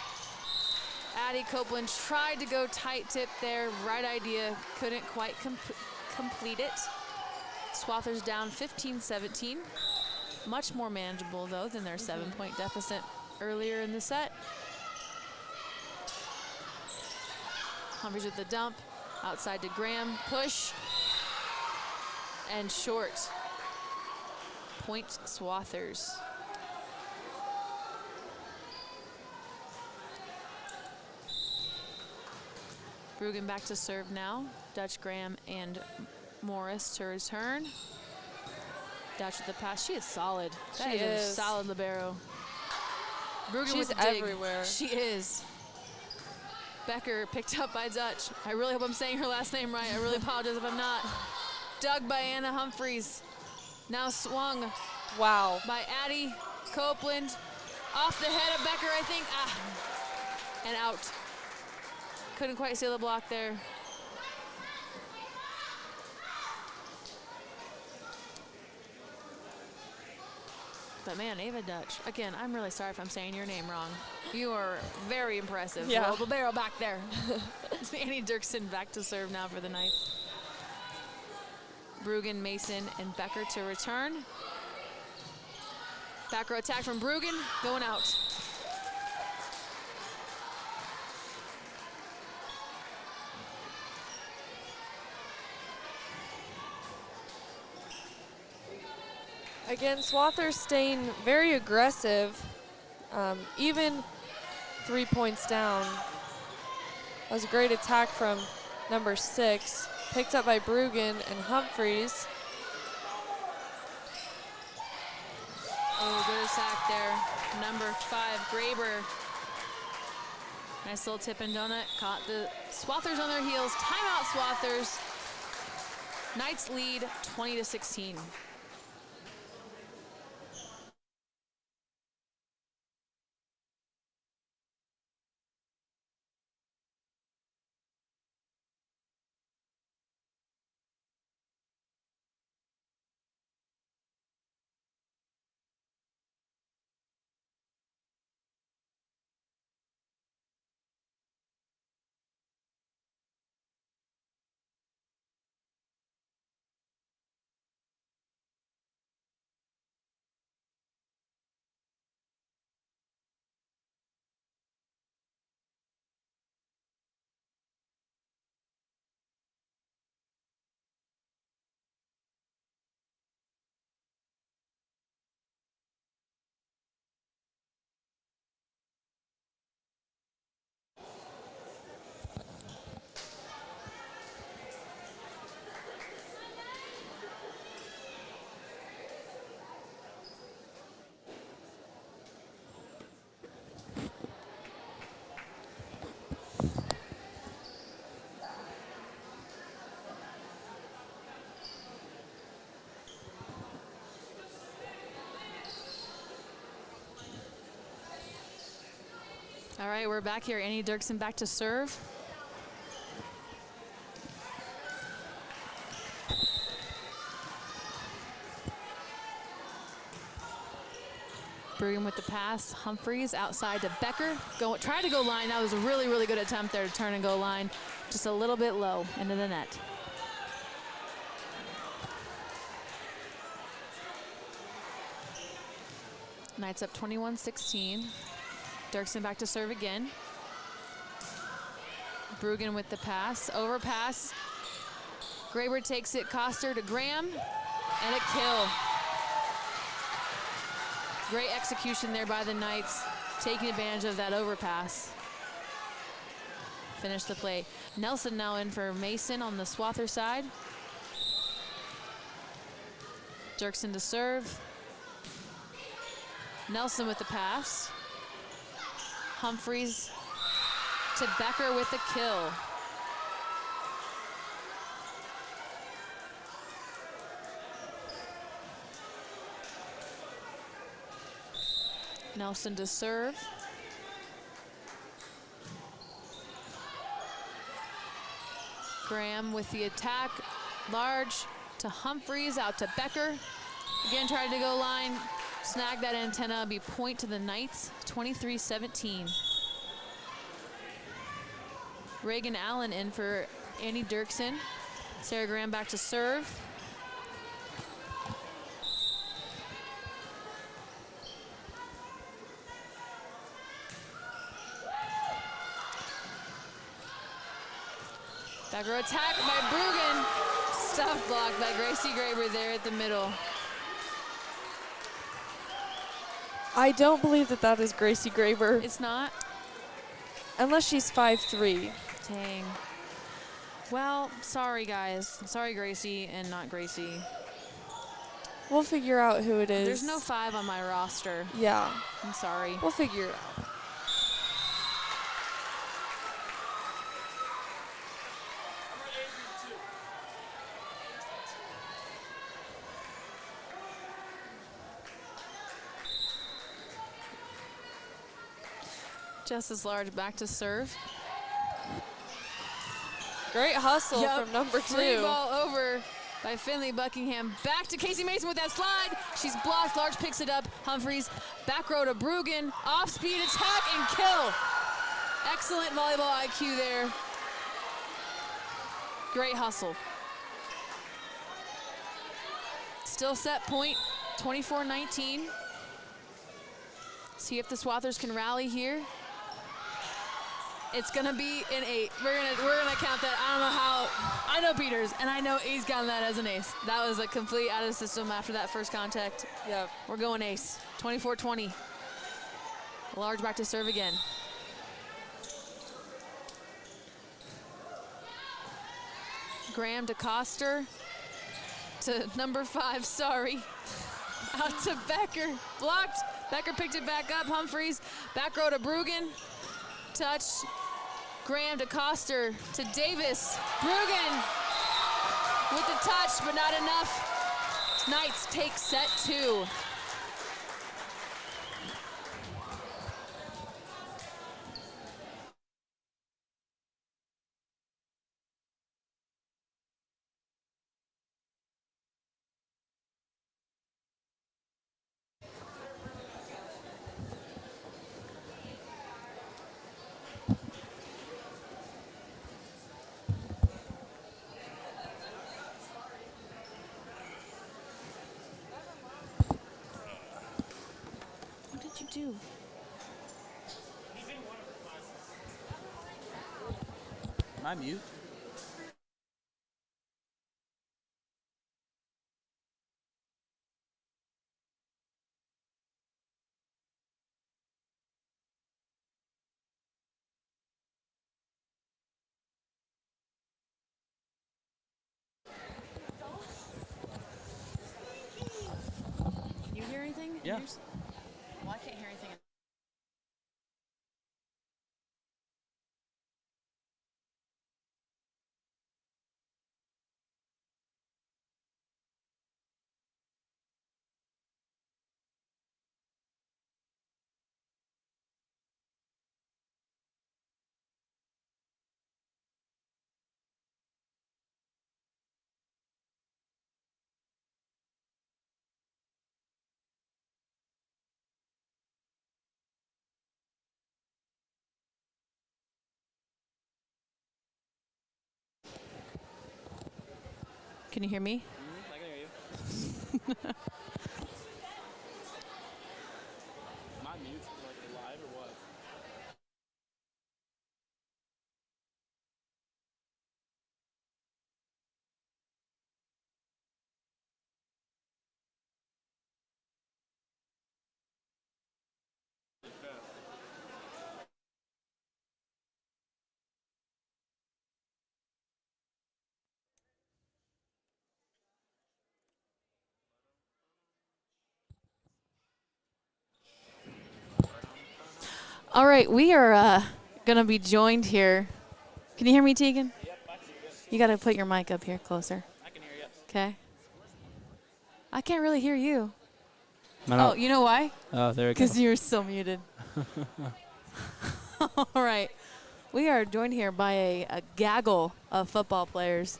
Addie Copeland tried to go tight tip there. Right idea, couldn't quite complete it. Swathers down 15-17. Much more manageable, though, than their 7-point deficit earlier in the set. Humphries with the dump. Outside to Graham. Push. And short. Point Swathers. Bruggen back to serve now. Dutch, Graham, and Morris to return. Dutch with the pass. She is solid. That is a solid libero. Bruggen She's with the dig. everywhere. She is. Becker picked up by Dutch. I really hope I'm saying her last name right. I really apologize if I'm not. Dug by Anna Humphries. Now swung. Wow. By Addie Copeland. Off the head of Becker, I think. And out. Couldn't quite seal the block there. But man, Ava Dutch, again, I'm really sorry if I'm saying your name wrong. You are very impressive. Yeah. Well, libero back there. Annie Dirksen back to serve now for the Knights. Bruggen, Mason, and Becker to return. Back row attack from Bruggen, going out. Again, Swathers staying very aggressive, even 3 points down. That was a great attack from number 6, picked up by Bruggen and Humphries. Oh, good attack there. Number 5, Graber. Nice little tip and donut. Caught the Swathers on their heels. Timeout, Swathers. Knights lead 20-16. All right, we're back here. Annie Dirksen back to serve. Bruggen with the pass. Humphries outside to Becker. Try to go line. That was a really, really good attempt there to turn and go line. Just a little bit low into the net. Knights up 21-16. Dirksen back to serve again. Bruggen with the pass. Overpass. Graber takes it. Koster to Graham. And a kill. Great execution there by the Knights, taking advantage of that overpass. Finish the play. Nelson now in for Mason on the Swather side. Dirksen to serve. Nelson with the pass. Humphries to Becker with the kill. Nelson to serve. Graham with the attack. Large to Humphries, out to Becker. Again, tried to go line. Snag that antenna, be point to the Knights, 23-17. Reagan Allen in for Annie Dirksen. Sarah Graham back to serve. Back row attack by Bruggen. Stuff blocked by Gracie Graber there at the middle. I don't believe that that is Gracie Graber. It's not? Unless she's 5'3". Dang. Well, sorry guys. Sorry Gracie and not Gracie. We'll figure out who it is. There's no 5 on my roster. Yeah. I'm sorry. We'll figure it out. Justice Large back to serve. Great hustle from number 2. Free ball over by Finley Buckingham. Back to Casey Mason with that slide. She's blocked. Large picks it up. Humphreys back row to Bruggen. Off speed attack and kill. Excellent volleyball IQ there. Great hustle. Still set point, 24-19. See if the Swathers can rally here. It's gonna be an 8. We're gonna count that. I don't know how. I know Peters, and I know he's counting that as an ace. That was a complete out of the system after that first contact. Yep. We're going ace. 24-20. Large back to serve again. Graham to Coster. To number 5, sorry. Out to Becker. Blocked. Becker picked it back up. Humphreys. Back row to Bruggen. Touch. Graham to Coster to Davis. Bruggen with the touch, but not enough. Knights take set 2. Do. Am I mute? Can you hear anything? Yeah. Well, I can't hear anything. Can you hear me? I can hear you. Am I mute like live or what? All right, we are gonna be joined here. Can you hear me, Tegan? Yep, I can hear you. You gotta put your mic up here closer. I can hear you. Okay. I can't really hear you. No. Oh, you know why? Oh, there we go. Because you're still muted. All right. We are joined here by a gaggle of football players.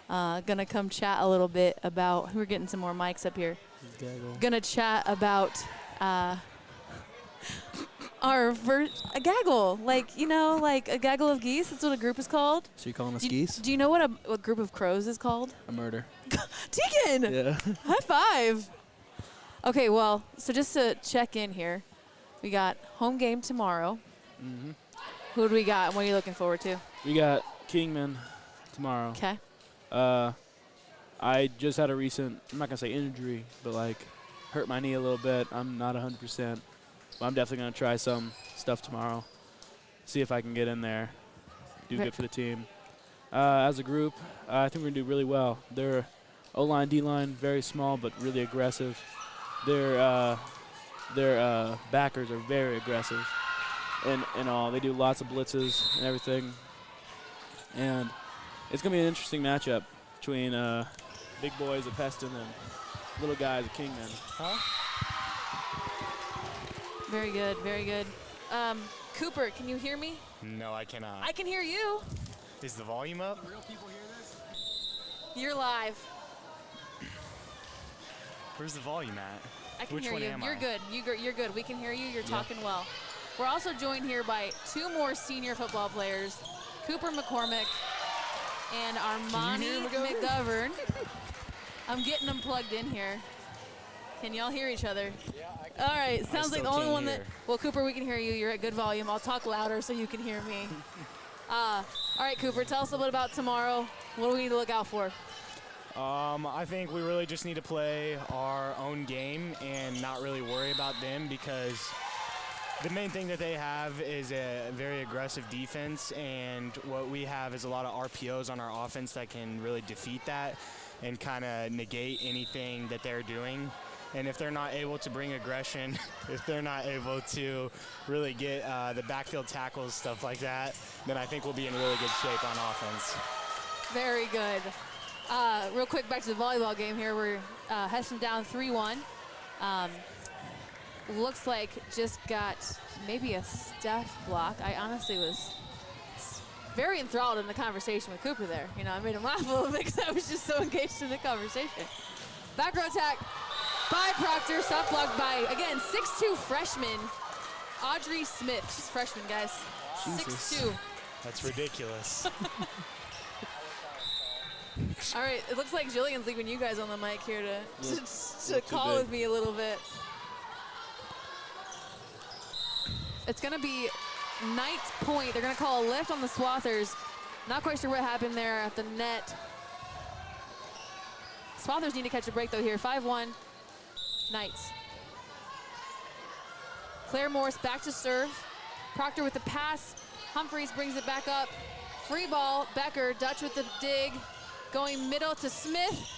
Gonna come chat a little bit about, we're getting some more mics up here. Gaggle. Gonna chat about a gaggle, like, you know, like a gaggle of geese. That's what a group is called. So you calling us Do geese? you know what a group of crows is called? A murder. Tegan! Yeah. High five. Okay, well, so just to check in here, we got home game tomorrow. Mm-hmm. Who do we got? What are you looking forward to? We got Kingman tomorrow. Okay. I just had a recent, I'm not going to say injury, but like hurt my knee a little bit. I'm not 100%, but I'm definitely going to try some stuff tomorrow. See if I can get in there, do good for the team. As a group, I think we're going to do really well. Their O-line, D-line, very small but really aggressive. Their backers are very aggressive and all. They do lots of blitzes and everything. And it's going to be an interesting matchup between big boys of Hesston and little guys of Kingman. Very good, very good. Cooper, can you hear me? No, I cannot. I can hear you. Is the volume up? Real people hear this? You're live. Where's the volume at? I can Which hear one you. am You're I? good. You're good. We can hear you. You're talking well. We're also joined here by 2 more senior football players, Cooper McCormick and Armani McGovern. I'm getting them plugged in here. Can y'all hear each other? Yeah, I can. All right. Sounds like the only one that. Well, Cooper, we can hear you. You're at good volume. I'll talk louder so you can hear me. All right, Cooper, tell us a little bit about tomorrow. What do we need to look out for? I think we really just need to play our own game and not really worry about them, because the main thing that they have is a very aggressive defense, and what we have is a lot of RPOs on our offense that can really defeat that and kind of negate anything that they're doing. And if they're not able to bring aggression, if they're not able to really get the backfield tackles, stuff like that, then I think we'll be in really good shape on offense. Very good. Real quick, back to the volleyball game here. We're Hesston down 3-1. Looks like just got maybe a step block. I honestly was very enthralled in the conversation with Cooper there. You know, I made him laugh a little bit because I was just so engaged in the conversation. Back row attack by Proctor, stop blocked by, again, 6'2" freshman, Audrey Smith. She's a freshman, guys. 6'2". That's ridiculous. All right, it looks like Jillian's leaving you guys on the mic here to call with me a little bit. It's going to be Knight's point. They're going to call a lift on the Swathers. Not quite sure what happened there at the net. Swathers need to catch a break, though, here. 5-1, Knights. Claire Morris back to serve. Proctor with the pass. Humphreys brings it back up. Free ball, Becker, Dutch with the dig. Going middle to Smith.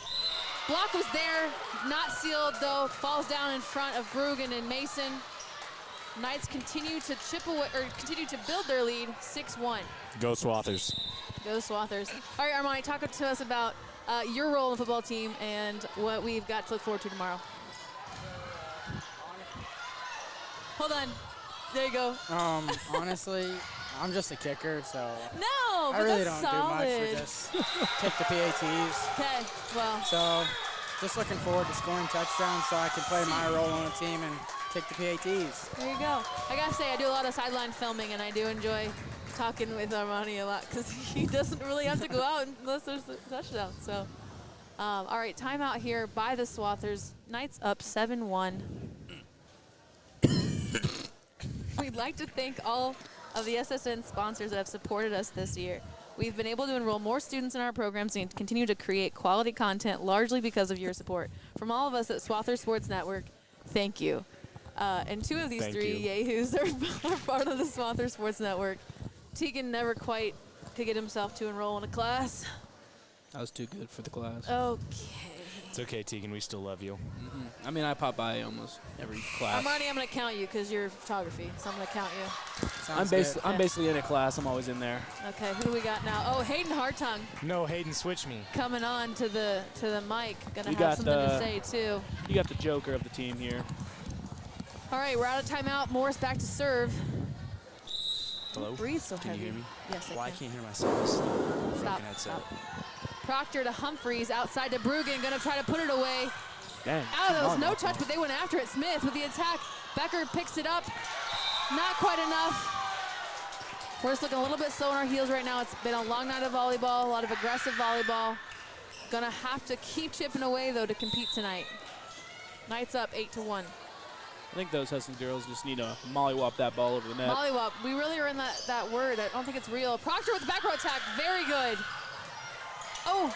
Block was there, not sealed though. Falls down in front of Brugan and Mason. Knights continue to chip away, or continue to build their lead, 6-1. Go Swathers. Go Swathers. All right, Armani, talk to us about your role in the football team and what we've got to look forward to tomorrow. Hold on. There you go. Honestly, I'm just a kicker, so no, but I really that's don't solid. do much. We just kick the PATs. Okay, well. So just looking forward to scoring touchdowns so I can play my role on the team and kick the PATs. There you go. I gotta say, I do a lot of sideline filming, and I do enjoy talking with Armani a lot because he doesn't really have to go out unless there's a touchdown. So, all right, timeout here by the Swathers. Knights up 7-1. We'd like to thank all of the SSN sponsors that have supported us this year. We've been able to enroll more students in our programs and continue to create quality content largely because of your support. From all of us at Swathers Sports Network, thank you. And 2 of these 3 yahoos are part of the Swathers Sports Network. Tegan never quite could get himself to enroll in a class. I was too good for the class. Okay. It's okay, Tegan. We still love you. I mean, I pop by almost every class. Armani, I'm going to count you because you're photography, so I'm going to count you. I'm basically in a class. I'm always in there. Okay, who do we got now? Oh, Hayden Hartung No, Hayden, switch me. coming on to the mic. Going You to have got something to the- say, too. You got the joker of the team here. All right, we're out of timeout. Morris back to serve. Hello? Don't breathe so Can you heavy. hear me? Yes, I Well, I can. can't hear myself. Stop. Broken headset. Stop. Proctor to Humphreys, outside to Brugan, going to try to put it away. Dang. There was no touch, but they went after it. Smith with the attack. Becker picks it up. Not quite enough. We're just looking a little bit slow on our heels right now. It's been a long night of volleyball, a lot of aggressive volleyball. Gonna have to keep chipping away, though, to compete tonight. Knights up 8-1. I think those Hesston girls just need to mollywop that ball over the net. Mollywop. We really are in that word. I don't think it's real. Proctor with the back row attack. Very good. Oh.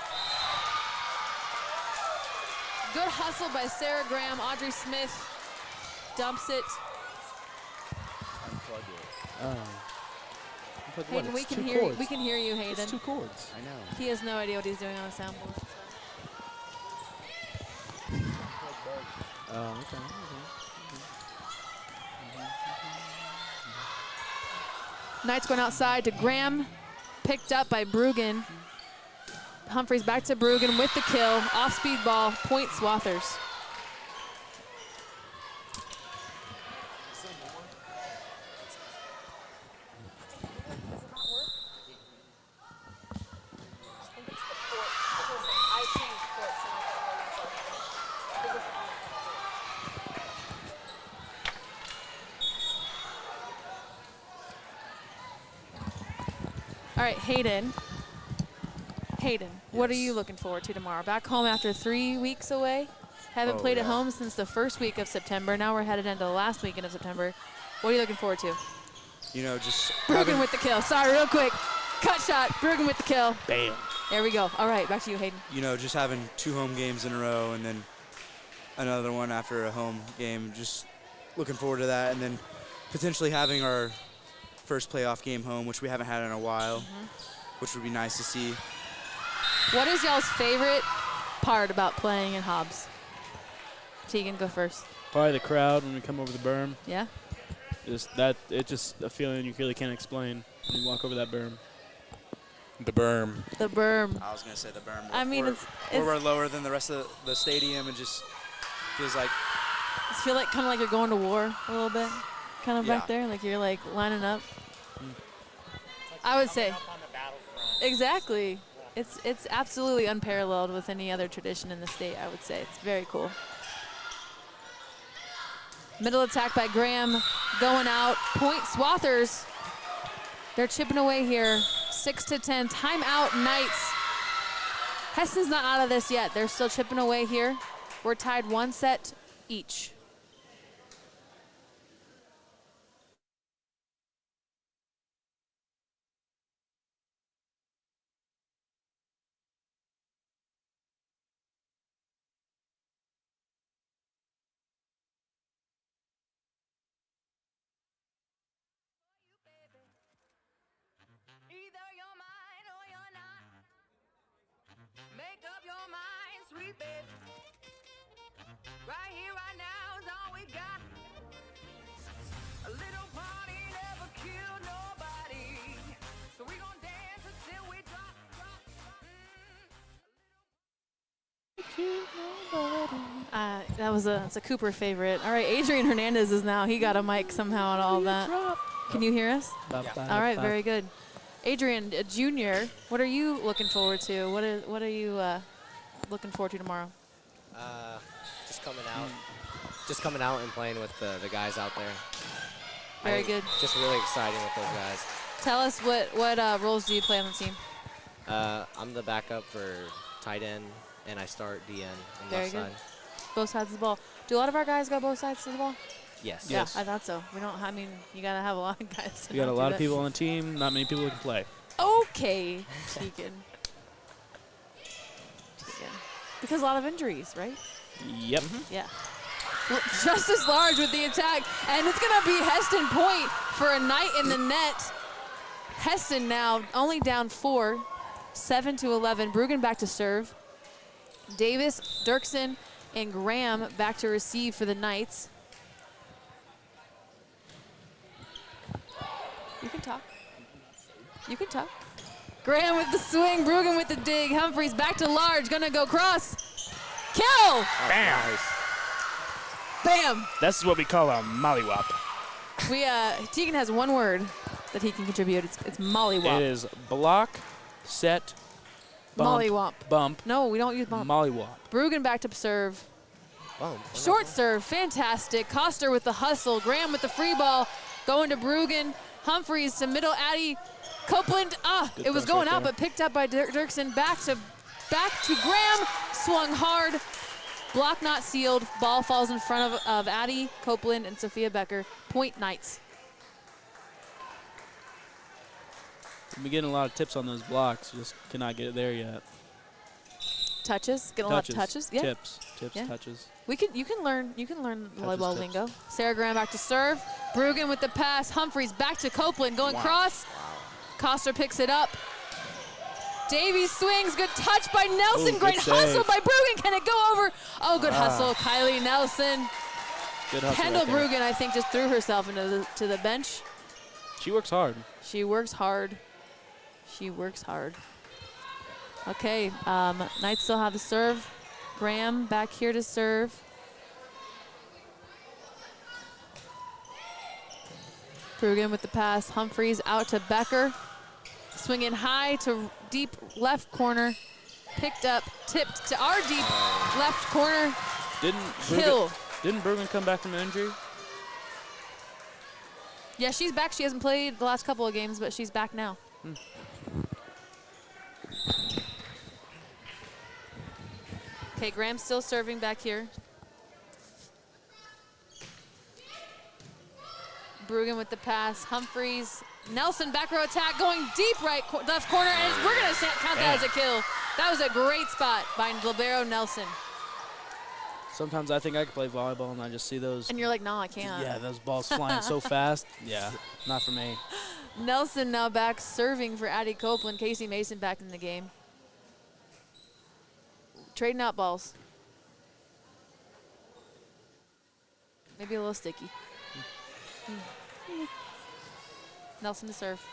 Good hustle by Sarah Graham. Audrey Smith dumps it. Hayden, we can hear you, Hayden. It's 2 chords. I know. He has no idea what he's doing on the soundboard. Oh, okay. Knights going outside to Graham, picked up by Bruggen. Humphreys back to Bruggen with the kill. Off-speed ball, point Swathers. All right, Hayden. What are you looking forward to tomorrow? Back home after 3 weeks away. Haven't played at home since the first week of September. Now we're headed into the last weekend of September. What are you looking forward to? You know, just Bruggen with the kill. Sorry, real quick. Cut shot. Bruggen with the kill. Bam. There we go. All right, back to you, Hayden. you know, just having 2 home games in a row and then another one after a home game. Just looking forward to that, and then potentially having our first playoff game home, which we haven't had in a while, which would be nice to see. What is y'all's favorite part about playing in Hobbs? Tegan, go first. Probably the crowd when we come over the berm. Yeah? It's just a feeling you really can't explain when you walk over that berm. The berm. The berm. I was going to say the berm. I mean, we're lower than the rest of the stadium, and just feels like. I feel like kind of like you're going to war a little bit, kind of Yeah. back there, like you're like lining up. I would say. Exactly. It's absolutely unparalleled with any other tradition in the state, I would say. It's very cool. Middle attack by Graham, going out. Point Swathers. They're chipping away here. 6-10. Timeout, Knights. Hesston's not out of this yet. They're still chipping away here. We're tied 1 set each. Either you're mine or you're not. Make up your mind, sweet baby. Right here, right now is all we got. A little party never killed nobody. So we gon' dance until we drop, drop, drop. That's a Cooper favorite. All right, Adrian Hernandez is now. He got a mic somehow and all that. Can you hear us? All right, very good. Adrian, a junior, what are you looking forward to? What are you looking forward to tomorrow? Just coming out and playing with the guys out there. Very good. Just really exciting with those guys. Tell us what roles do you play on the team? I'm the backup for tight end, and I start DN on the Very left good. side. Both sides of the ball. Do a lot of our guys go both sides of the ball? Yes. Yeah, I thought so. We don't. I mean, you gotta have a lot of guys. You got a lot of people on the team, not many people who can play. Okay, Tegan. Because a lot of injuries, right? Yep. Yeah. Well, Justice Large with the attack, and it's gonna be Hesston point for a night in the net. Hesston now only down 4, 7-11. Bruggen back to serve. Davis, Dirksen, and Graham back to receive for the Knights. You can talk. You can talk. Graham with the swing, Bruggen with the dig. Humphreys back to Large, gonna go cross. Kill! Bam! Nice. Bam! This is what we call a mollywop. Tegan has one word that he can contribute. It's mollywop. It is block, set, bump, Mollywop. bump, No, we don't use bump. mollywop. Bruggen back to serve. Boom. Short serve, fantastic. Coster with the hustle. Graham with the free ball. Going to Bruggen. Humphreys to middle Addie. Copeland, Good it was pass right going out, there. but picked up by Dirksen. Back to Graham. Swung hard. Block not sealed. Ball falls in front of Addie, Copeland, and Sophia Becker. Point Knights. We've been getting a lot of tips on those blocks. Just cannot get it there yet. Touches. Get a lot of touches. Yeah. Tips, Yeah. touches. You can learn volleyball tips. lingo. Sarah Graham back to serve. Bruggen with the pass. Humphreys back to Copeland. Going cross. Coster picks it up. Davies swings. Good touch by Nelson. Ooh, Great good hustle save. by Bruggen. Can it go over? Oh, good hustle. Kylie Nelson. Good hustle Kendall right there. Bruggen, I think, just threw herself into the bench. She works hard. She works hard. She works hard. Okay, Knights still have the serve. Graham back here to serve. Bruggen with the pass. Humphreys out to Becker. Swinging high to deep left corner. Picked up, tipped to our deep left corner. Kill. Didn't Bruggen come back from an injury? Yeah, she's back. She hasn't played the last couple of games, but she's back now. Okay, Graham's still serving back here. Bruggen with the pass. Humphreys. Nelson back row attack going deep left corner, and we're going to count that as a kill. That was a great spot by libero Nelson. Sometimes I think I could play volleyball and I just see those. And you're like, no, I can't. Yeah, those balls flying so fast. Yeah, not for me. Nelson now back serving for Addie Copeland. Casey Mason back in the game. Trading out balls. Maybe a little sticky. Nelson to serve.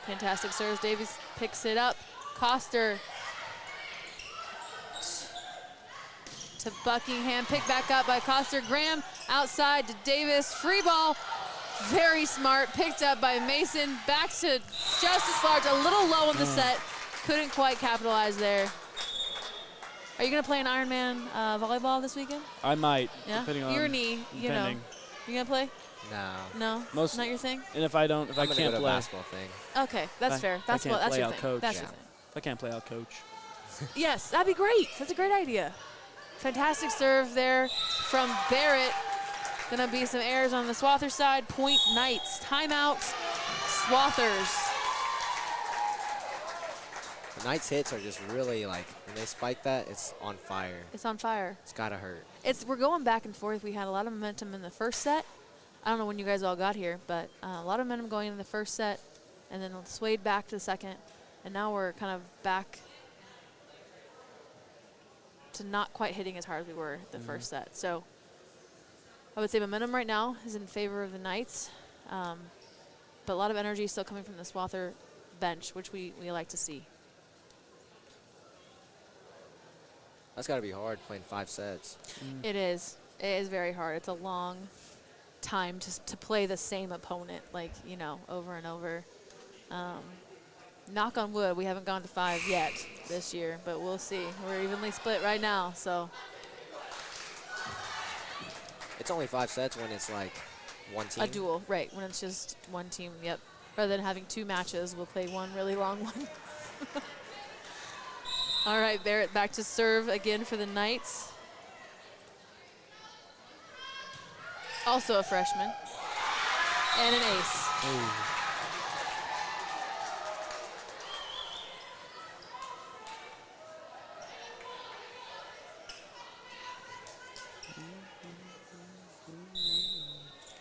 Fantastic serves. Davies picks it up. Coster to Buckingham. Picked back up by Coster. Graham outside to Davis. Free ball. Very smart. Picked up by Mason. Back to Justice Large. A little low in the set. Couldn't quite capitalize there. Are you going to play an Ironman volleyball this weekend? I might, Yeah? depending on Your knee, you know. depending. You going to play? No. No? Not your thing? And if I don't, if I I'm gonna can't go to play, basketball thing. Okay, that's fair. if I That's can't that's play, your I'll thing. coach. That's Yeah. your thing. if I can't play, I'll coach. Yes, that'd be great. That's a great idea. Fantastic serve there from Barrett. Gonna be some errors on the Swather side. Point Knights. Timeout. Swathers. The Knights hits are just really like, when they spike that, it's on fire. It's on fire. It's gotta hurt. We're going back and forth. We had a lot of momentum in the first set. I don't know when you guys all got here, but a lot of momentum going in the first set, and then swayed back to the second, and now we're kind of back to not quite hitting as hard as we were the first set. So I would say momentum right now is in favor of the Knights, but a lot of energy still coming from the Swather bench, which we like to see. That's gotta be hard playing 5 sets. It is. It is very hard. It's a long time to play the same opponent, like, you know, over and over. Knock on wood, we haven't gone to 5 yet this year, but we'll see. We're evenly split right now, so. It's only 5 sets when it's like one team. A duel, right, when it's just one team, yep. Rather than having 2 matches, we'll play one really long one. All right, Barrett back to serve again for the Knights. Also a freshman. And an ace.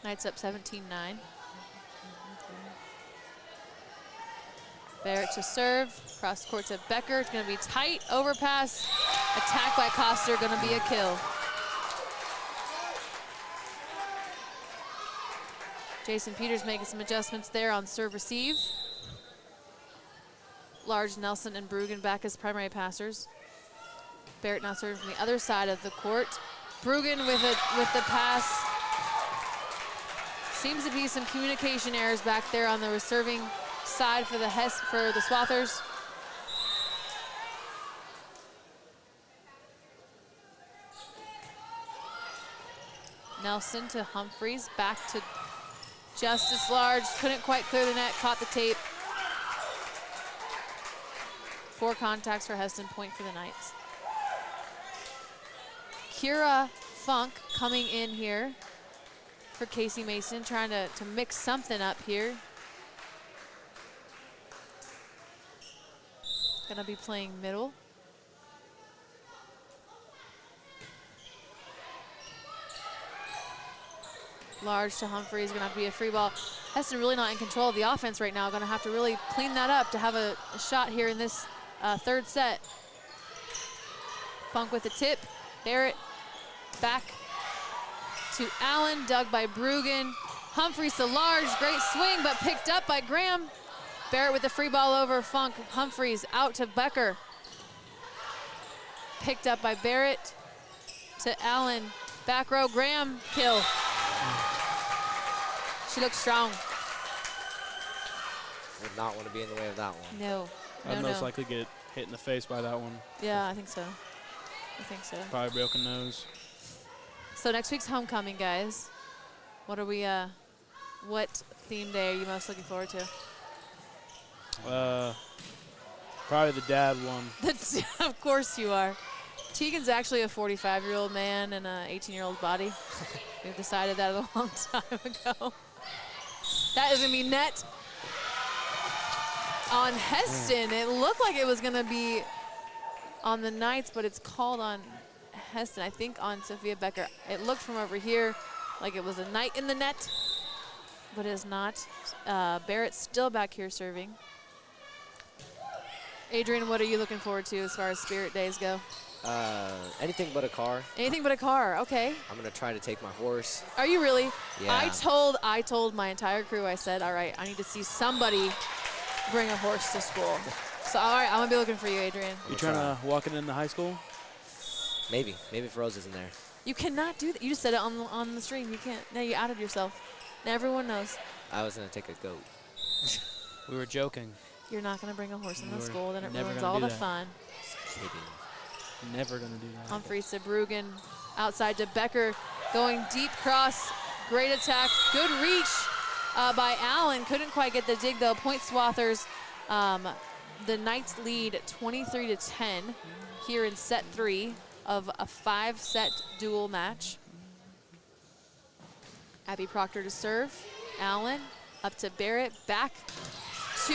Knights up 17-9. Barrett to serve. Cross court to Becker. It's going to be tight. Overpass. Attack by Coster. Going to be a kill. Jason Peters making some adjustments there on serve receive. Large, Nelson, and Bruggen back as primary passers. Barrett now serving from the other side of the court. Bruggen with the pass. Seems to be some communication errors back there on the serving side for the Swathers. Nelson to Humphreys, back to Justice Large. Couldn't quite clear the net, caught the tape. 4 contacts for Hesston, point for the Knights. Kira Funk coming in here for Casey Mason, trying to mix something up here. Gonna be playing middle. Large to Humphreys, gonna have to be a free ball. Hesston really not in control of the offense right now. Gonna have to really clean that up to have a shot here in this third set. Funk with the tip. Barrett back to Allen, dug by Bruggen. Humphreys to Large, great swing, but picked up by Graham. Barrett with the free ball over Funk. Humphreys out to Becker. Picked up by Barrett to Allen. Back row, Graham, kill. She looks strong. Would not want to be in the way of that one. No, I'd most likely get hit in the face by that one. Yeah, I think so. I think so. Probably broken nose. So next week's homecoming, guys. What are we, what theme day are you most looking forward to? Probably the dad one. Of course you are. Tegan's actually a 45-year-old man in an 18-year-old body. We've decided that a long time ago. That is going to be net on Hesston. It looked like it was going to be on the Knights, but it's called on Hesston, I think on Sophia Becker. It looked from over here like it was a Knight in the net, but it is not. Barrett's still back here serving. Adrian, what are you looking forward to as far as Spirit Days go? Anything but a car. Anything but a car, okay. I'm gonna try to take my horse. Are you really? Yeah. I told my entire crew, I said, all right, I need to see somebody bring a horse to school. So all right, I'm gonna be looking for you, Adrian. You trying to walk it into high school? Maybe if Rose isn't there. You cannot do that. You just said it on the stream. You can't. Now you outed yourself. Now everyone knows. I was gonna take a goat. We were joking. You're not gonna bring a horse in the We're school, then it never ruins gonna all do the that. fun. Just kidding. Never gonna do that. Humphreys to Bruggen, outside to Becker, going deep cross, great attack, good reach by Allen. Couldn't quite get the dig though. Point Swathers, the Knights lead 23-10 here in set 3 of a 5-set duel match. Abby Proctor to serve. Allen up to Barrett, back to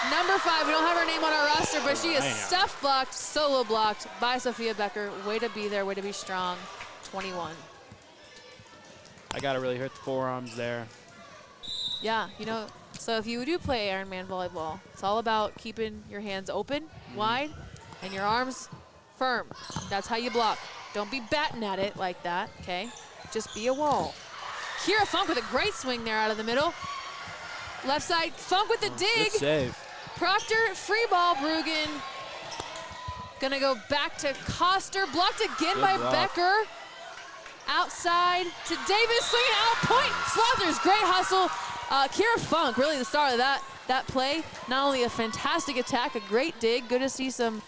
number 5. We don't have her name on our roster, but she is stuff blocked, solo blocked by Sophia Becker. Way to be there, way to be strong. 21. I gotta really hurt the forearms there. Yeah, you know, so if you do play Ironman volleyball, it's all about keeping your hands open, wide, and your arms firm. That's how you block. Don't be batting at it like that, okay? Just be a wall. Kira Funk with a great swing there out of the middle. Left side, Funk with the dig. Good save. Proctor, free ball, Bruggen. Gonna go back to Coster, blocked again Good by block. Becker. Outside to Davis, swinging out, point. Swathers, great hustle. Kira Funk, really the star of that play. Not only a fantastic attack, a great dig. Good to see some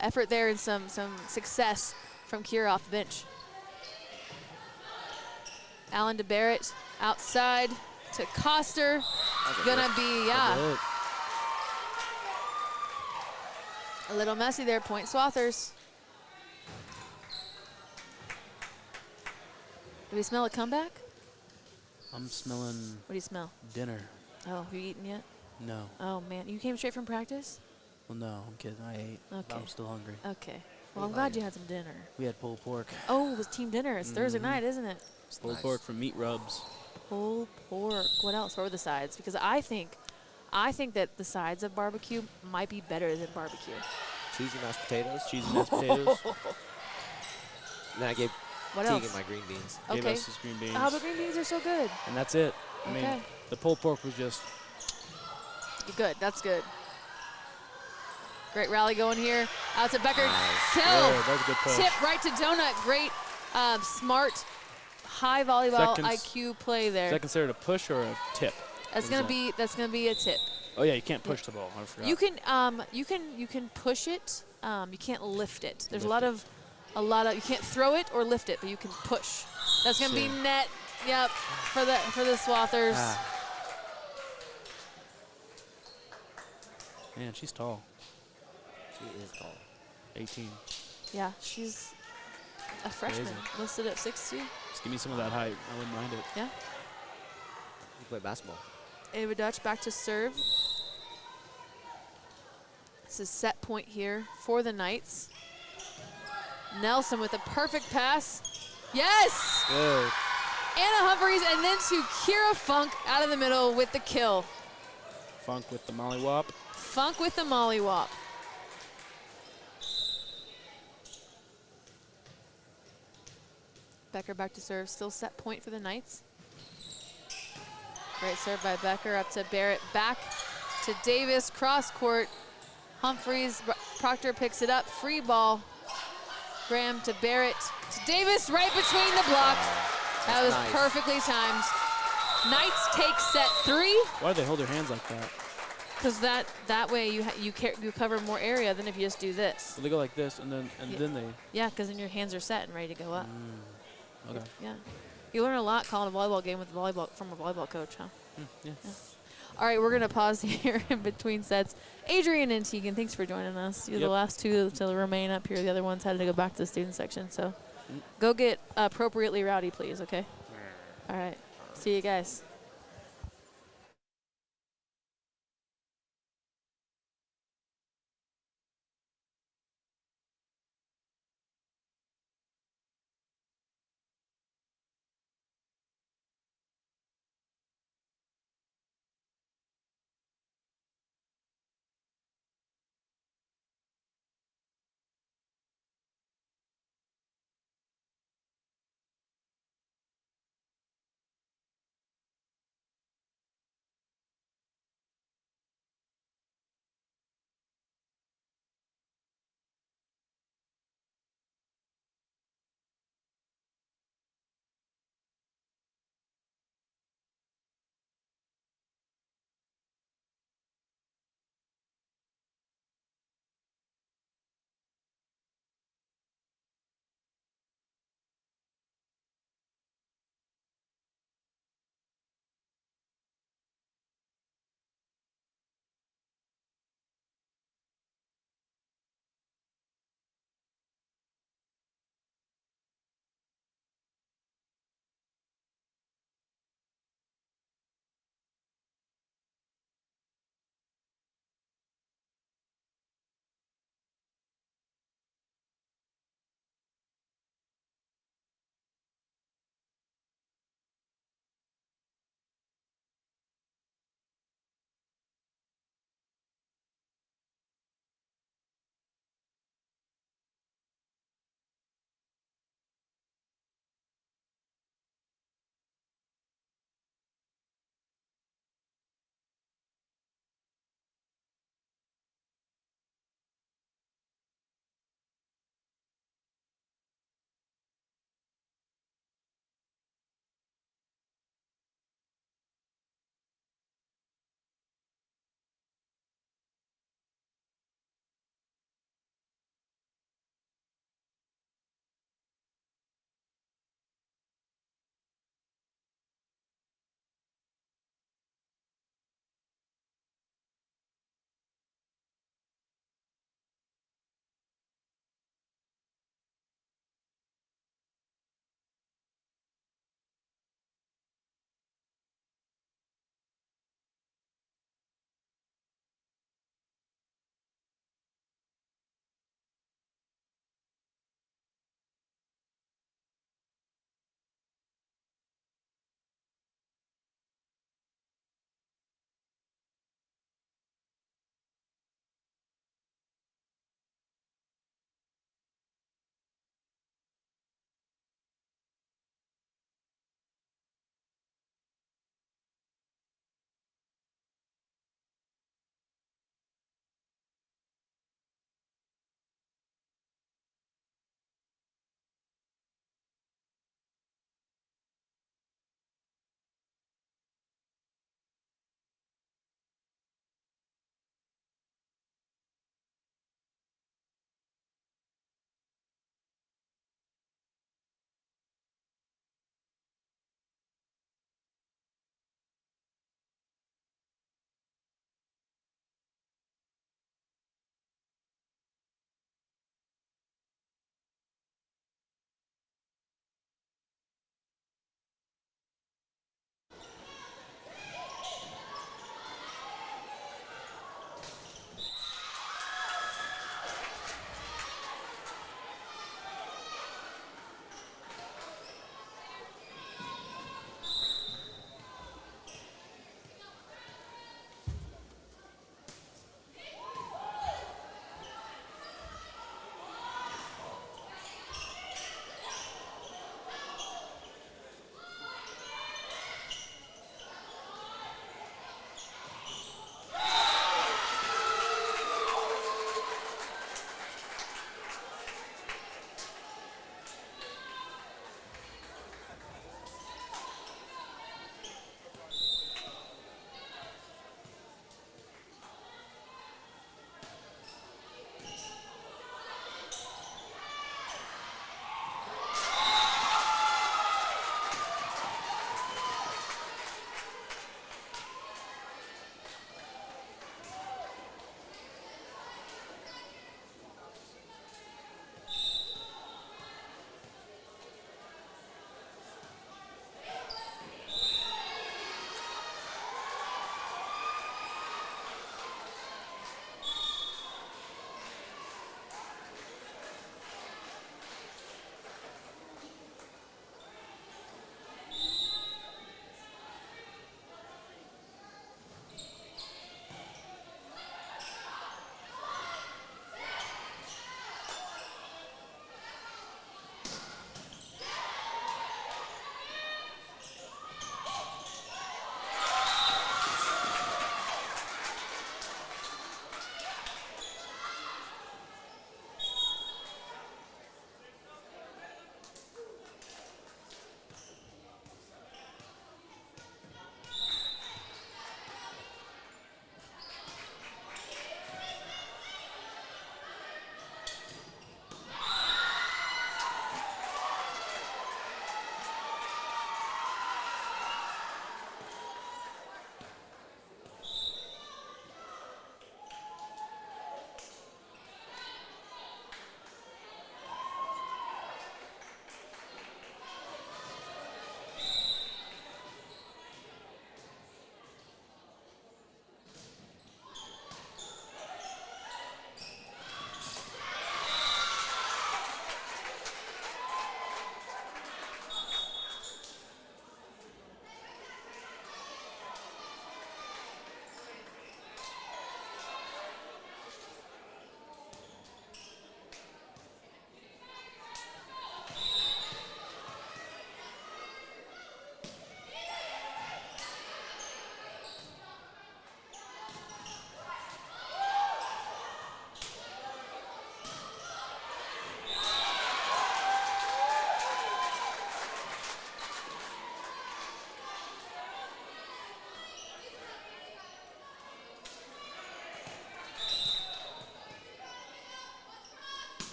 effort there and some success from Kira off the bench. Allen to Barrett, outside to Coster. Gonna be, yeah, a little messy there. Point Swathers. Do we smell a comeback? I'm smelling What do you smell? dinner. Oh, have you eaten yet? No. Oh man, you came straight from practice? Well, no, I'm kidding. I ate. Okay. I'm still hungry. Okay. Well, I'm glad you had some dinner. We had pulled pork. Oh, it was team dinner. It's Thursday night, isn't it? Pulled pork from Meat Rubs. Pulled pork. What else? What were the sides? Because I think that the sides of barbecue might be better than barbecue. Cheesy mashed potatoes. Cheesy mashed potatoes. And then I gave What Tegan else? my green beans. Gave Okay. us his green beans. Oh, the green beans are so good. And that's it. I Okay. mean, the pulled pork was just Good. That's good. Great rally going here. Out to Becker. Nice. Kill. that was a good push. Tip right to Donut. Great, smart, high volleyball Is that IQ play there. Is that considered a push or a tip? That's gonna be a tip. Oh yeah, you can't push the ball. I forgot. You can push it. You can't lift it. There's a lot of a lot of, you can't throw it or lift it, but you can push. That's going to be net, yep, for the Swathers. Ah. Man, she's tall. She is tall. 18. Yeah, she's a freshman, Crazy. listed at 6'2". Just give me some of that height. I wouldn't mind it. Yeah. You play basketball. Ava Dutch back to serve. This is set point here for the Knights. Nelson with a perfect pass. Yes! Good. Anna Humphreys, and then to Kira Funk out of the middle with the kill. Funk with the mollywop. Funk with the mollywop. Becker back to serve, still set point for the Knights. Great serve by Becker, up to Barrett, back to Davis, cross court. Humphreys, Proctor picks it up, free ball. Graham to Barrett, to Davis, right between the block. That was nice. Perfectly timed. Knights take set 3. Why do they hold their hands like that? Because that way you cover more area than if you just do this. So they go like this, and then they. Yeah, because then your hands are set and ready to go up. Okay. Yeah. You learn a lot calling a volleyball game with from a volleyball coach, huh? Yeah. All right, we're going to pause here in between sets. Adrian and Tegan, thanks for joining us. You're the last two to remain up here. The other ones had to go back to the student section. So go get appropriately rowdy, please, okay? All right. See you guys.